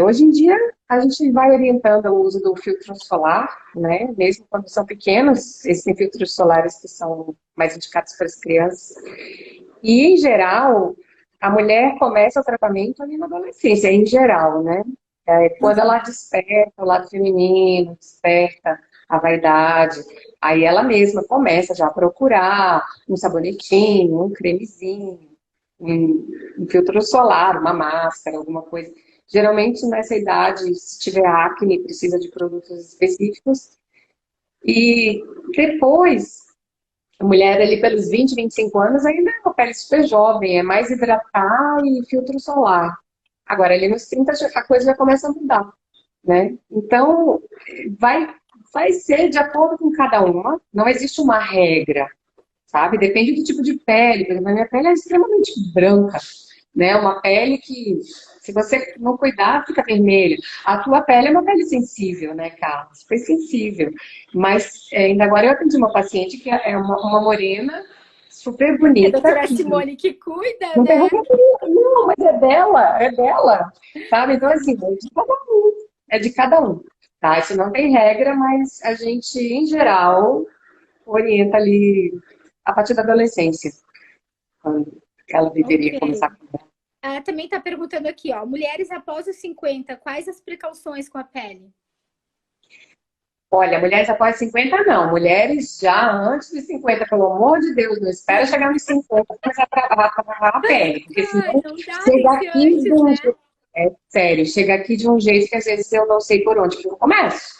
Hoje em dia, a gente vai orientando o uso do filtro solar, né? Mesmo quando são pequenos, existem filtros solares que são mais indicados para as crianças. E, em geral, a mulher começa o tratamento ali na adolescência, em geral, né? Quando ela desperta o lado feminino, desperta a vaidade, aí ela mesma começa já a procurar um sabonetinho, um cremezinho, um filtro solar, uma máscara, alguma coisa. Geralmente, nessa idade, se tiver acne, precisa de produtos específicos. E depois, a mulher ali pelos 20, 25 anos ainda é uma pele super jovem, é mais hidratar e filtro solar. Agora, ali nos 30 a coisa já começa a mudar, né? Então, vai, vai ser de acordo com cada uma, não existe uma regra, sabe? Depende do tipo de pele. Por exemplo, a minha pele é extremamente branca, né? Uma pele que, se você não cuidar, fica vermelha. A tua pele é uma pele sensível, né, Carlos? Foi sensível. Mas ainda agora eu atendi uma paciente que é uma morena, super É a bonita. doutora Simone que cuida, Não né? tem não, mas é dela, sabe? Então, assim, é de cada um. É de cada um, tá? Isso não tem regra, mas a gente, em geral, orienta ali a partir da adolescência, quando ela deveria Ok. começar a cuidar. Também está perguntando aqui, ó, mulheres após os 50, quais as precauções com a pele? Olha, mulheres após 50 não. Mulheres já antes de 50, pelo amor de Deus, não espera chegar nos 50 para começar a tratar a pele, porque Ai, senão não dá, chega tem que ser aqui de antes, um né? jeito. É sério, chega aqui de um jeito que às vezes eu não sei por onde que eu começo.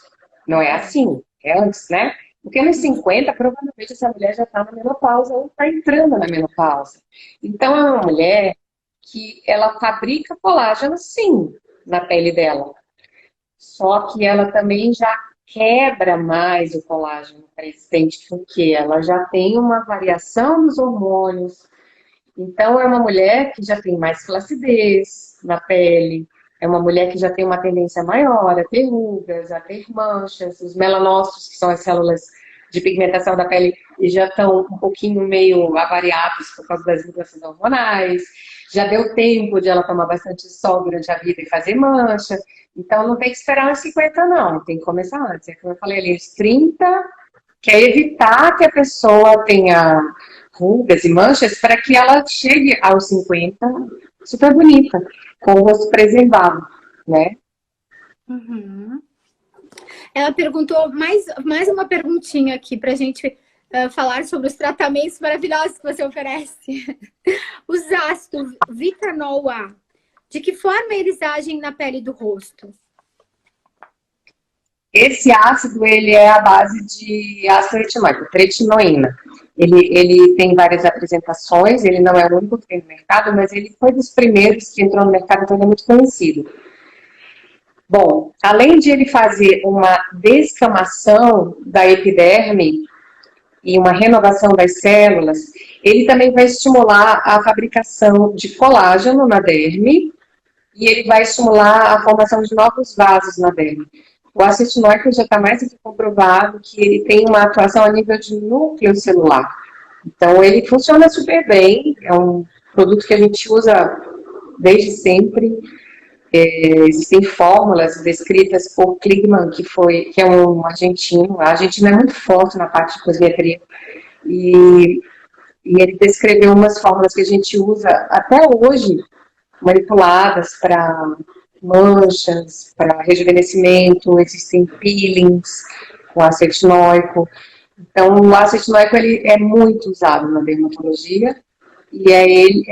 Não é assim, é antes, né? Porque nos 50, provavelmente essa mulher já está na menopausa ou está entrando na menopausa. Então é uma mulher que ela fabrica colágeno, sim, na pele dela. Só que ela também já quebra mais o colágeno existente, porque ela já tem uma variação dos hormônios. Então, é uma mulher que já tem mais flacidez na pele, é uma mulher que já tem uma tendência maior a ter rugas, a ter manchas, os melanócitos, que são as células de pigmentação da pele, e já estão um pouquinho meio avariados por causa das mudanças hormonais. Já deu tempo de ela tomar bastante sol durante a vida e fazer mancha. Então, não tem que esperar os 50, não. Tem que começar antes. É como eu falei ali, os 30, que é evitar que a pessoa tenha rugas e manchas para que ela chegue aos 50 super bonita, com o rosto preservado, né? Uhum. Ela perguntou mais uma perguntinha aqui para a gente falar sobre os tratamentos maravilhosos que você oferece. Os ácidos Vitanol A, de que forma eles agem na pele do rosto? Esse ácido, ele é a base de ácido retinóico, tretinoína. Ele tem várias apresentações, ele não é o único que tem no mercado, mas ele foi dos primeiros que entrou no mercado, então ele é muito conhecido. Bom, além de ele fazer uma descamação da epiderme e uma renovação das células, ele também vai estimular a fabricação de colágeno na derme e ele vai estimular a formação de novos vasos na derme. O ácido retinóico já está mais do que comprovado que ele tem uma atuação a nível de núcleo celular. Então, ele funciona super bem, é um produto que a gente usa desde sempre. Existem fórmulas descritas por Kligman, que é um argentino. A Argentina é muito forte na parte de cosmetria. E ele descreveu umas fórmulas que a gente usa até hoje, manipuladas para manchas, para rejuvenescimento, existem peelings com ácido retinóico. Então, o ácido retinóico ele é muito usado na dermatologia e ele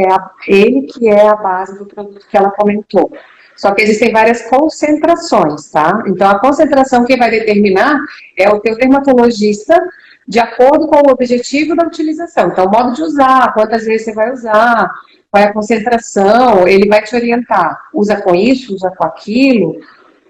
que é a base do produto que ela comentou. Só que existem várias concentrações, tá? Então, a concentração que vai determinar é o teu dermatologista de acordo com o objetivo da utilização. Então, o modo de usar, quantas vezes você vai usar, qual é a concentração, ele vai te orientar. Usa com isso, usa com aquilo,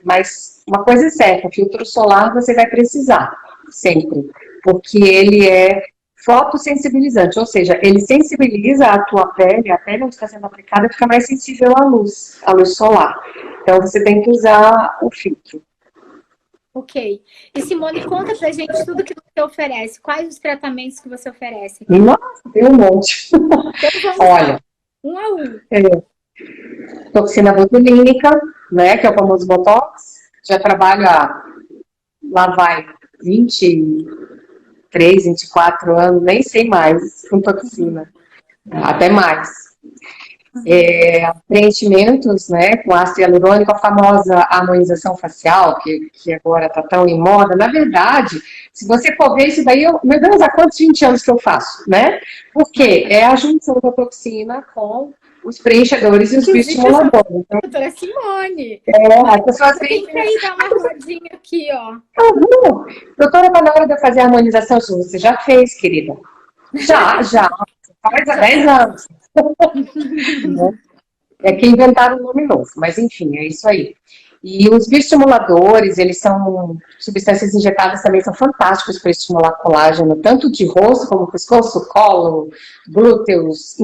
mas uma coisa é certa, filtro solar você vai precisar, sempre. Porque ele é fotossensibilizante, ou seja, ele sensibiliza a tua pele, a pele onde está sendo aplicada fica mais sensível à luz solar. Então, você tem que usar o filtro. Ok. E Simone, conta pra gente tudo que você oferece. Quais os tratamentos que você oferece? Nossa, tem um monte. Então, olha, um a um. Toxina botulínica, né, que é o famoso Botox. Já trabalho lá vai 23, 24 anos, nem sei mais, com toxina. Até mais. Preenchimentos, né, com ácido hialurônico, a famosa harmonização facial, que agora está tão em moda. Na verdade, se você for ver isso daí, meu Deus, há quantos 20 anos que eu faço, né? Porque é a junção da toxina com os preenchedores e os bioestimuladores. Então, doutora Simone. As pessoas tem que aí dar uma rodinha aqui, ó. Doutora, tá na hora de eu fazer a harmonização, você já fez, querida? Já. Faz há 10 anos. É que inventaram um nome novo, mas enfim, é isso aí. E os bioestimuladores, eles são substâncias injetadas também, são fantásticos para estimular colágeno, tanto de rosto como pescoço, colo, glúteos,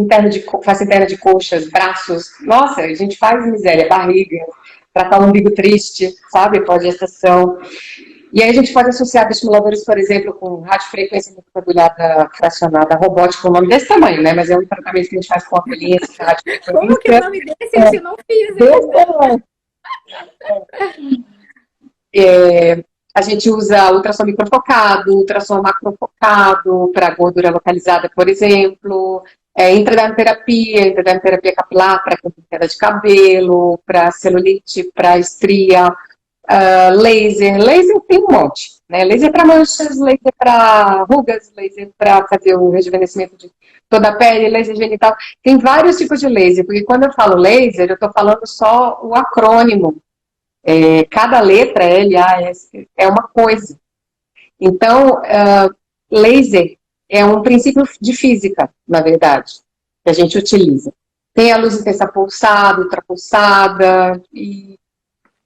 face interna de coxas, braços. Nossa, a gente faz miséria, barriga, tratar o umbigo triste, sabe, pós-gestação. E aí a gente pode associar estimuladores, por exemplo, com radiofrequência microagulhada fracionada robótica, um nome desse tamanho, né? Mas é um tratamento que a gente faz com agulhinha. Como que é o nome desse? A gente não fiz. A gente usa ultrassom microfocado, ultrassom macrofocado para gordura localizada, por exemplo. Intradermoterapia capilar para queda de cabelo, para celulite, para estria. Laser tem um monte, né? Laser para manchas, laser para rugas, laser para fazer o rejuvenescimento de toda a pele, laser genital. Tem vários tipos de laser, porque quando eu falo laser, eu estou falando só o acrônimo. Cada letra, LAS, é uma coisa. Então, laser é um princípio de física, na verdade, que a gente utiliza. Tem a luz intensa pulsada, ultrapulsada, e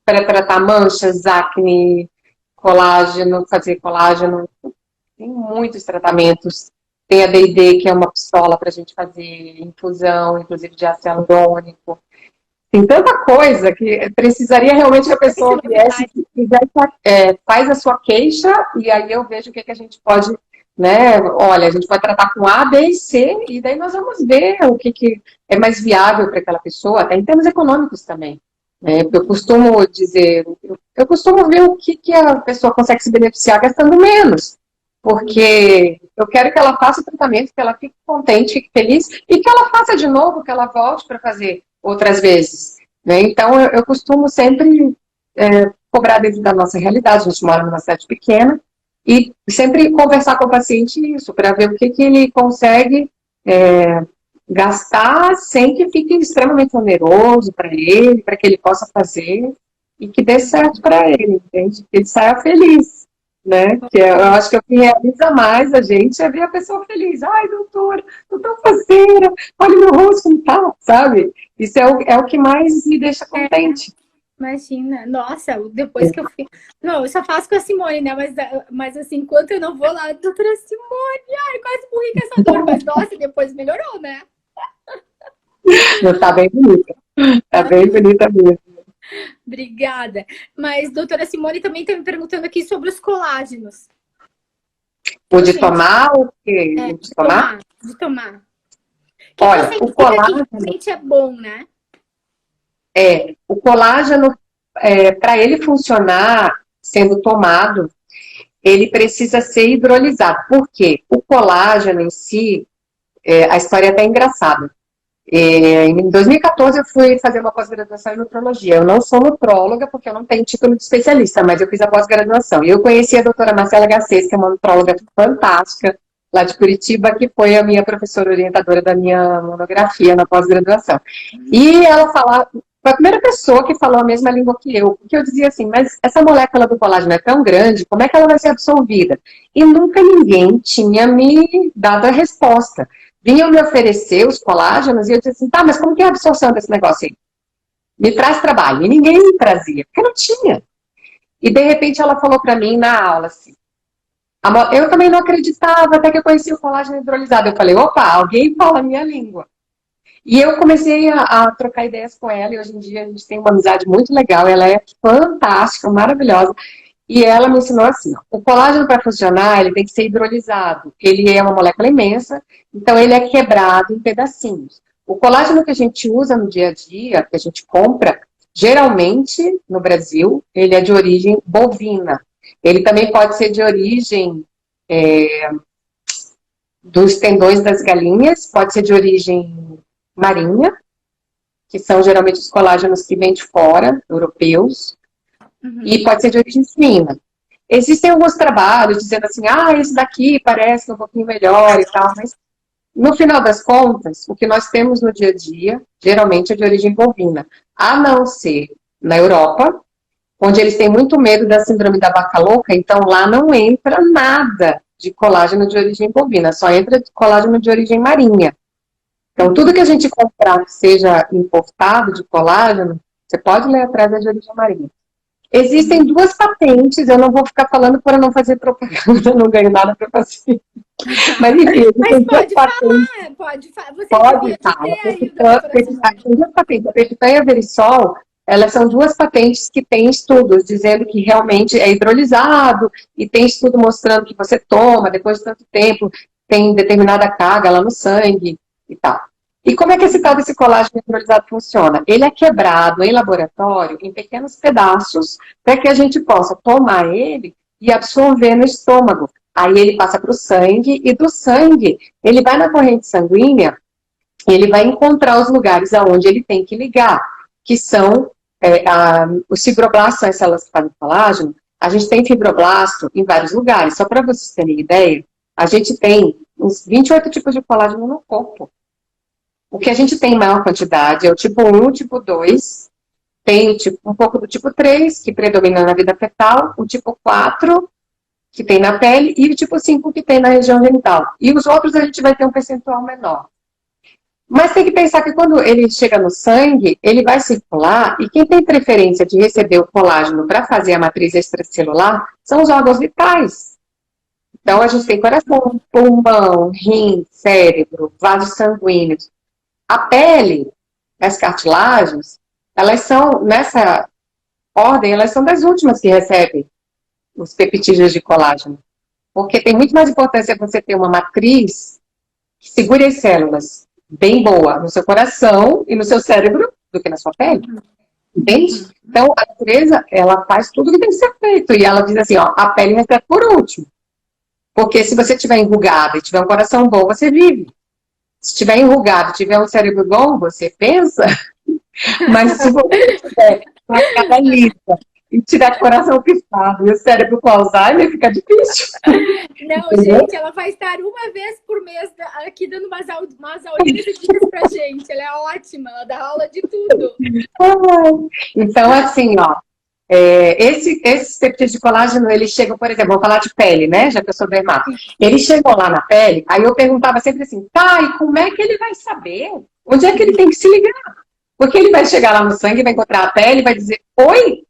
para tratar manchas, acne, colágeno, fazer colágeno. Tem muitos tratamentos. Tem a D&D, que é uma pistola para a gente fazer infusão, inclusive de ácido hialurônico. Tem tanta coisa que precisaria realmente que a pessoa viesse e faz a sua queixa e aí eu vejo o que a gente pode, né? Olha, a gente pode tratar com A, B e C e daí nós vamos ver o que é mais viável para aquela pessoa, até em termos econômicos também. Eu costumo dizer, eu costumo ver o que a pessoa consegue se beneficiar gastando menos, porque eu quero que ela faça o tratamento, que ela fique contente, fique feliz, e que ela faça de novo, que ela volte para fazer outras vezes, né? Então, eu costumo sempre cobrar dentro da nossa realidade, a gente mora numa cidade pequena, e sempre conversar com o paciente isso, para ver o que ele consegue gastar sem que fique extremamente oneroso para ele, para que ele possa fazer e que dê certo para ele, entende? Que ele saia feliz, né? Que eu acho que o que realiza mais a gente é ver a pessoa feliz. Ai, doutora, tô tão faceira, olha meu rosto como tá, sabe? Isso é o que mais me deixa contente. Imagina, nossa, depois que eu fui. Não, eu só faço com a Simone, né? Mas assim, enquanto eu não vou lá, doutora Simone, ai, quase morri com essa dor. Mas nossa, depois melhorou, né? Tá bem bonita. Tá bem bonita mesmo. Obrigada. Mas doutora Simone também está me perguntando aqui sobre os colágenos. O de tomar ou o quê? É, O de tomar? De tomar. Que Olha, você o indica que colágeno realmente é bom, né? o colágeno, para ele funcionar sendo tomado, ele precisa ser hidrolisado. Por quê? O colágeno em si, a história é até engraçada. Em 2014 eu fui fazer uma pós-graduação em nutrologia. Eu não sou nutróloga porque eu não tenho título de especialista, mas eu fiz a pós-graduação. E eu conheci a doutora Marcela Garcês, que é uma nutróloga fantástica, lá de Curitiba, que foi a minha professora orientadora da minha monografia na pós-graduação. E ela falava, foi a primeira pessoa que falou a mesma língua que eu, porque eu dizia assim, mas essa molécula do colágeno é tão grande, como é que ela vai ser absorvida? E nunca ninguém tinha me dado a resposta. Vinham me oferecer os colágenos e eu disse assim, tá, mas como que é a absorção desse negócio aí? Me traz trabalho. E ninguém me trazia, porque não tinha. E de repente ela falou para mim na aula assim, eu também não acreditava, até que eu conheci o colágeno hidrolisado. Eu falei, opa, alguém fala a minha língua. E eu comecei a trocar ideias com ela, e hoje em dia a gente tem uma amizade muito legal, ela é fantástica, maravilhosa. E ela me ensinou assim, ó, o colágeno para funcionar, ele tem que ser hidrolisado. Ele é uma molécula imensa, então ele é quebrado em pedacinhos. O colágeno que a gente usa no dia a dia, que a gente compra, geralmente no Brasil, ele é de origem bovina. Ele também pode ser de origem dos tendões das galinhas, pode ser de origem marinha, que são geralmente os colágenos que vêm de fora, europeus. E pode ser de origem suína. Existem alguns trabalhos dizendo assim, esse daqui parece um pouquinho melhor e tal, mas no final das contas, o que nós temos no dia a dia, geralmente é de origem bovina. A não ser na Europa, onde eles têm muito medo da síndrome da vaca louca, então lá não entra nada de colágeno de origem bovina, só entra colágeno de origem marinha. Então, tudo que a gente comprar que seja importado de colágeno, você pode ler atrás de origem marinha. Existem 2 patentes, eu não vou ficar falando para não fazer propaganda, não ganho nada para fazer. Mas enfim, existem 2 patentes. Pode falar. Você pode falar. Tem 2 patentes. A Peptan e a Verisol, elas são 2 patentes que têm estudos dizendo que realmente é hidrolisado e tem estudo mostrando que você toma, depois de tanto tempo, tem determinada carga lá no sangue e tal. E como é que esse tal desse colágeno hidrolisado funciona? Ele é quebrado em laboratório em pequenos pedaços para que a gente possa tomar ele e absorver no estômago. Aí ele passa para o sangue e do sangue ele vai na corrente sanguínea e ele vai encontrar os lugares aonde ele tem que ligar, que são os fibroblastos, são as células que fazem colágeno. A gente tem fibroblasto em vários lugares. Só para vocês terem ideia, a gente tem uns 28 tipos de colágeno no corpo. O que a gente tem em maior quantidade é o tipo 1, o tipo 2, tem um pouco do tipo 3, que predomina na vida fetal, o tipo 4, que tem na pele, e o tipo 5, que tem na região genital. E os outros a gente vai ter um percentual menor. Mas tem que pensar que quando ele chega no sangue, ele vai circular, e quem tem preferência de receber o colágeno para fazer a matriz extracelular são os órgãos vitais. Então a gente tem coração, pulmão, rim, cérebro, vasos sanguíneos. A pele, as cartilagens, elas são, nessa ordem, elas são das últimas que recebem os peptídeos de colágeno. Porque tem muito mais importância você ter uma matriz que segure as células bem boa no seu coração e no seu cérebro do que na sua pele. Entende? Então, a natureza, ela faz tudo que tem que ser feito. E ela diz assim, ó, a pele recebe por último. Porque se você estiver enrugada e tiver um coração bom, você vive. Se estiver enrugado, tiver um cérebro bom, você pensa. Mas se você tiver uma cara lisa e tiver coração pifado e o cérebro com Alzheimer, fica difícil. Não, entendeu? Gente, ela vai estar uma vez por mês aqui dando umas aulinhas de dicas pra gente. Ela é ótima, ela dá aula de tudo. Então, assim, ó, Esses peptídeos de colágeno, eles chegam, por exemplo, vou falar de pele, né? Já que eu sou dermato. Eles chegam lá na pele, aí eu perguntava sempre assim, tá, e como é que ele vai saber? Onde é que ele tem que se ligar? Porque ele vai chegar lá no sangue, vai encontrar a pele e vai dizer, oi?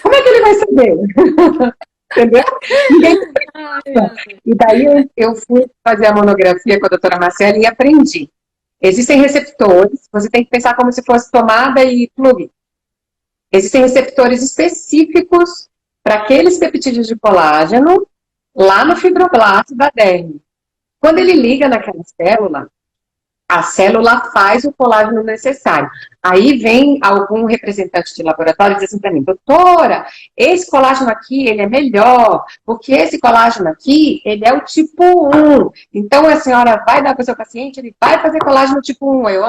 Como é que ele vai saber? Entendeu? E daí eu fui fazer a monografia com a doutora Marcela e aprendi. Existem receptores, você tem que pensar como se fosse tomada e plug. Existem receptores específicos para aqueles peptídeos de colágeno lá no fibroblasto da derme. Quando ele liga naquela célula, a célula faz o colágeno necessário. Aí vem algum representante de laboratório e diz assim para mim, doutora, esse colágeno aqui, ele é melhor, porque esse colágeno aqui, ele é o tipo 1. Então, a senhora vai dar para o seu paciente, ele vai fazer colágeno tipo 1. Eu,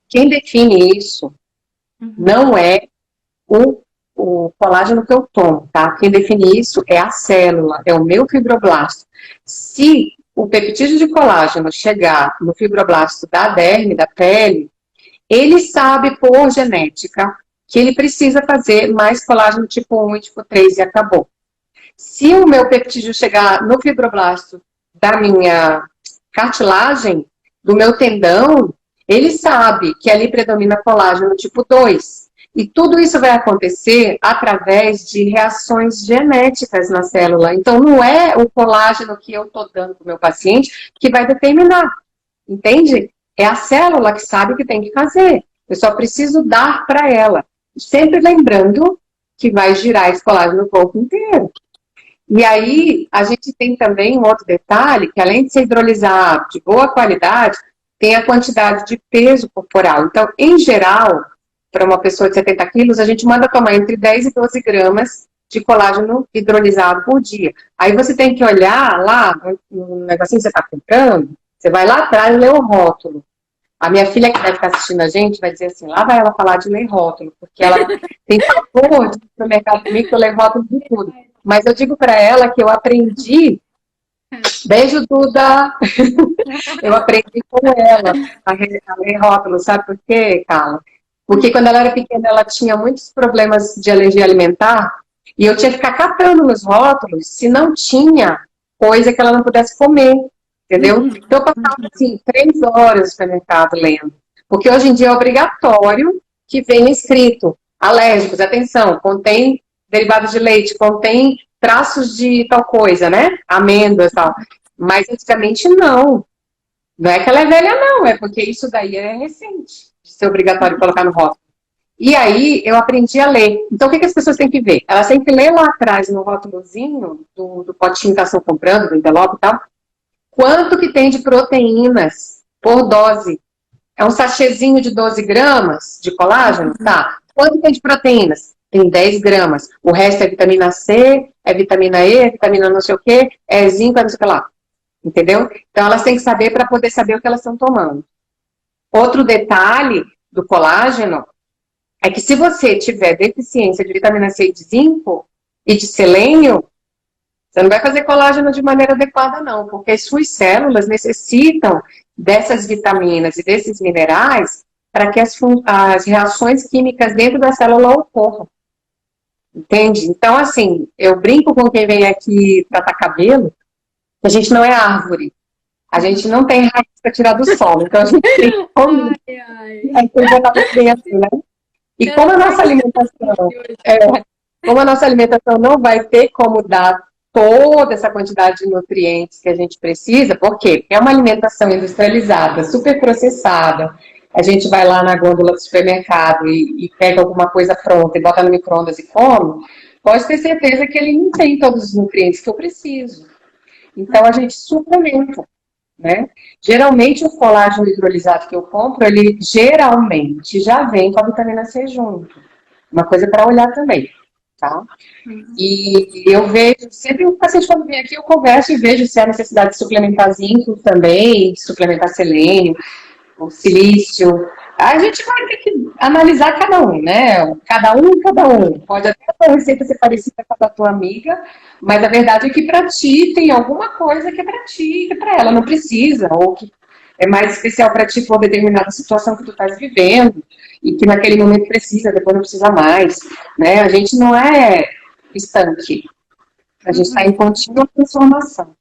Quem define isso não é o colágeno que eu tomo, tá? Quem define isso é a célula, é o meu fibroblasto. Se o peptídeo de colágeno chegar no fibroblasto da derme, da pele, ele sabe por genética que ele precisa fazer mais colágeno tipo 1 e tipo 3 e acabou. Se o meu peptídeo chegar no fibroblasto da minha cartilagem, do meu tendão, ele sabe que ali predomina colágeno tipo 2. E tudo isso vai acontecer através de reações genéticas na célula. Então, não é o colágeno que eu estou dando para o meu paciente que vai determinar, entende? É a célula que sabe o que tem que fazer. Eu só preciso dar para ela. Sempre lembrando que vai girar esse colágeno no corpo inteiro. E aí, a gente tem também um outro detalhe, que além de ser hidrolisado de boa qualidade, tem a quantidade de peso corporal. Então, em geral, para uma pessoa de 70 quilos, a gente manda tomar entre 10 e 12 gramas de colágeno hidrolisado por dia. Aí você tem que olhar lá, no negocinho que você está comprando, você vai lá atrás e lê o rótulo. A minha filha que deve estar assistindo a gente vai dizer assim, lá vai ela falar de ler rótulo, porque ela tem pavor de ir no mercado comigo que eu leio rótulo de tudo. Mas eu digo para ela que eu aprendi, beijo Duda, eu aprendi com ela a ler rótulo, sabe por quê, Carla? Porque quando ela era pequena, ela tinha muitos problemas de alergia alimentar e eu tinha que ficar catando nos rótulos se não tinha coisa que ela não pudesse comer, entendeu? Então eu passava, assim, 3 horas no supermercado lendo. Porque hoje em dia é obrigatório que venha escrito alérgicos, atenção, contém derivados de leite, contém traços de tal coisa, né? Amêndoas e tal. Mas antigamente não. Não é que ela é velha, não, é porque isso daí é recente, de ser obrigatório colocar no rótulo. E aí eu aprendi a ler. Então o que as pessoas têm que ver? Elas têm que ler lá atrás, no rótulozinho do potinho que elas estão comprando, do envelope e tal, quanto que tem de proteínas por dose. É um sachêzinho de 12 gramas de colágeno? Tá. Quanto tem de proteínas? Tem 10 gramas. O resto é vitamina C, é vitamina E, é vitamina não sei o quê, é zinco, é não sei o que lá. Entendeu? Então elas têm que saber para poder saber o que elas estão tomando. Outro detalhe do colágeno é que se você tiver deficiência de vitamina C e de zinco e de selênio, você não vai fazer colágeno de maneira adequada não, porque as suas células necessitam dessas vitaminas e desses minerais para que as reações químicas dentro da célula ocorram. Entende? Então, assim, eu brinco com quem vem aqui tratar cabelo, que a gente não é árvore. A gente não tem raiz para tirar do solo. Então, a gente tem que comer. Né? E como a nossa alimentação... como a nossa alimentação não vai ter como dar toda essa quantidade de nutrientes que a gente precisa, por quê? Porque é uma alimentação industrializada, super processada. A gente vai lá na gôndola do supermercado e pega alguma coisa pronta e bota no micro-ondas e come, pode ter certeza que ele não tem todos os nutrientes que eu preciso. Então, a gente suplementa, né? Geralmente, o colágeno hidrolisado que eu compro, ele geralmente já vem com a vitamina C junto. Uma coisa para olhar também, tá? E eu vejo, sempre o paciente quando vem aqui, eu converso e vejo se há necessidade de suplementar zinco também, de suplementar selênio, o silício. A gente vai ter que analisar cada um, né? Cada um. Pode até a receita ser parecida com a da tua amiga, mas a verdade é que para ti tem alguma coisa que é para ti, que é para ela, não precisa. Ou que é mais especial para ti por determinada situação que tu estás vivendo e que naquele momento precisa, depois não precisa mais, né? A gente não é estanque, a gente está em contínua transformação.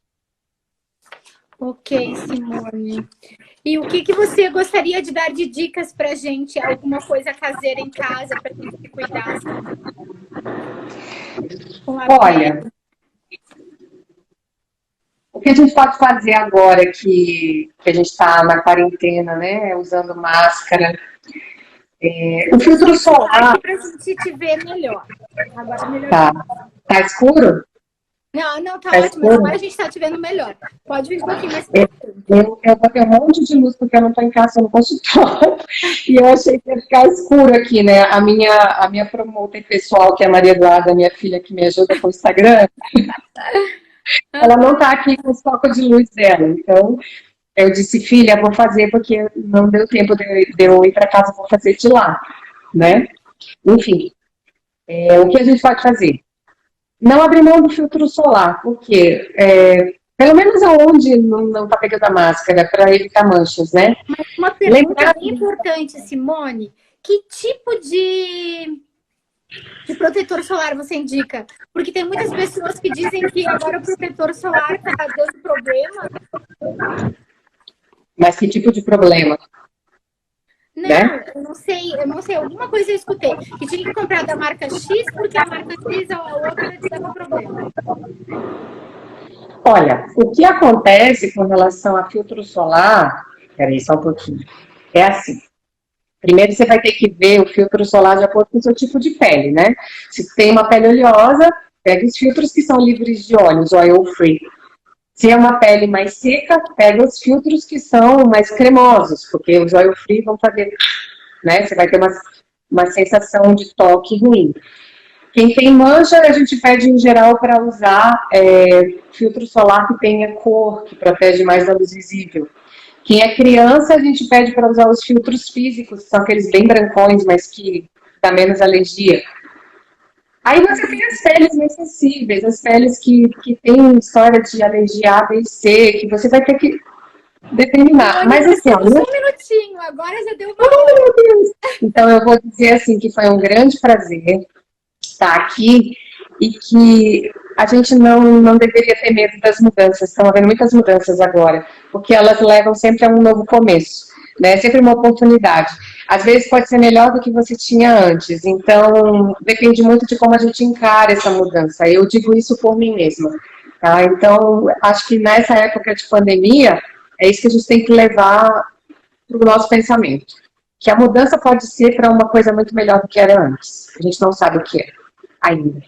Ok, Simone. E o que você gostaria de dar de dicas pra gente? Alguma coisa caseira em casa pra gente se cuidar? Olha, o que a gente pode fazer agora que a gente está na quarentena, né? Usando máscara. O filtro solar. Aqui pra gente te ver melhor. Agora melhor. Tá escuro? Não, tá ótimo. Escuro? Agora a gente tá te vendo melhor. Pode vir um pouquinho mais pra frente. Eu botei um monte de luz porque eu não tô em casa, no consultório. E eu achei que ia ficar escuro aqui, né? A minha promoter pessoal, que é a Maria Eduarda, minha filha, que me ajuda com o Instagram, ela não tá aqui com o foco de luz dela. Então, eu disse, filha, vou fazer porque não deu tempo de eu ir para casa, vou fazer de lá, né? Enfim, o que a gente pode fazer? Não abrir mão do filtro solar, porque pelo menos aonde não está pegando a máscara, para evitar manchas, né? Mas uma pergunta bem importante, Simone. Que tipo de protetor solar você indica? Porque tem muitas pessoas que dizem que agora o protetor solar está dando problema. Mas que tipo de problema? Não, né? eu não sei. Alguma coisa eu escutei. Que tinha que comprar da marca X, porque a marca X ou a outra dava problema. Olha, o que acontece com relação a filtro solar... Peraí, só um pouquinho. É assim. Primeiro você vai ter que ver o filtro solar de acordo com o seu tipo de pele, né? Se tem uma pele oleosa, pega os filtros que são livres de óleos, oil free. Se é uma pele mais seca, pega os filtros que são mais cremosos, porque os oil free vão fazer, né? Você vai ter uma sensação de toque ruim. Quem tem mancha, a gente pede em geral para usar filtro solar que tenha cor, que protege mais da luz visível. Quem é criança, a gente pede para usar os filtros físicos, que são aqueles bem brancões, mas que dá menos alergia. Aí você tem as peles mais sensíveis, as peles que têm história de alergia A, B e C, que você vai ter que determinar. Mas assim, ó, só um minutinho, agora já deu uma... Oh, meu Deus! Então eu vou dizer assim que foi um grande prazer estar aqui e que a gente não deveria ter medo das mudanças. Estão havendo muitas mudanças agora, porque elas levam sempre a um novo começo, né? Sempre uma oportunidade. Às vezes pode ser melhor do que você tinha antes, então depende muito de como a gente encara essa mudança. Eu digo isso por mim mesma, tá? Então, acho que nessa época de pandemia, é isso que a gente tem que levar para o nosso pensamento. Que a mudança pode ser para uma coisa muito melhor do que era antes. A gente não sabe o que é ainda.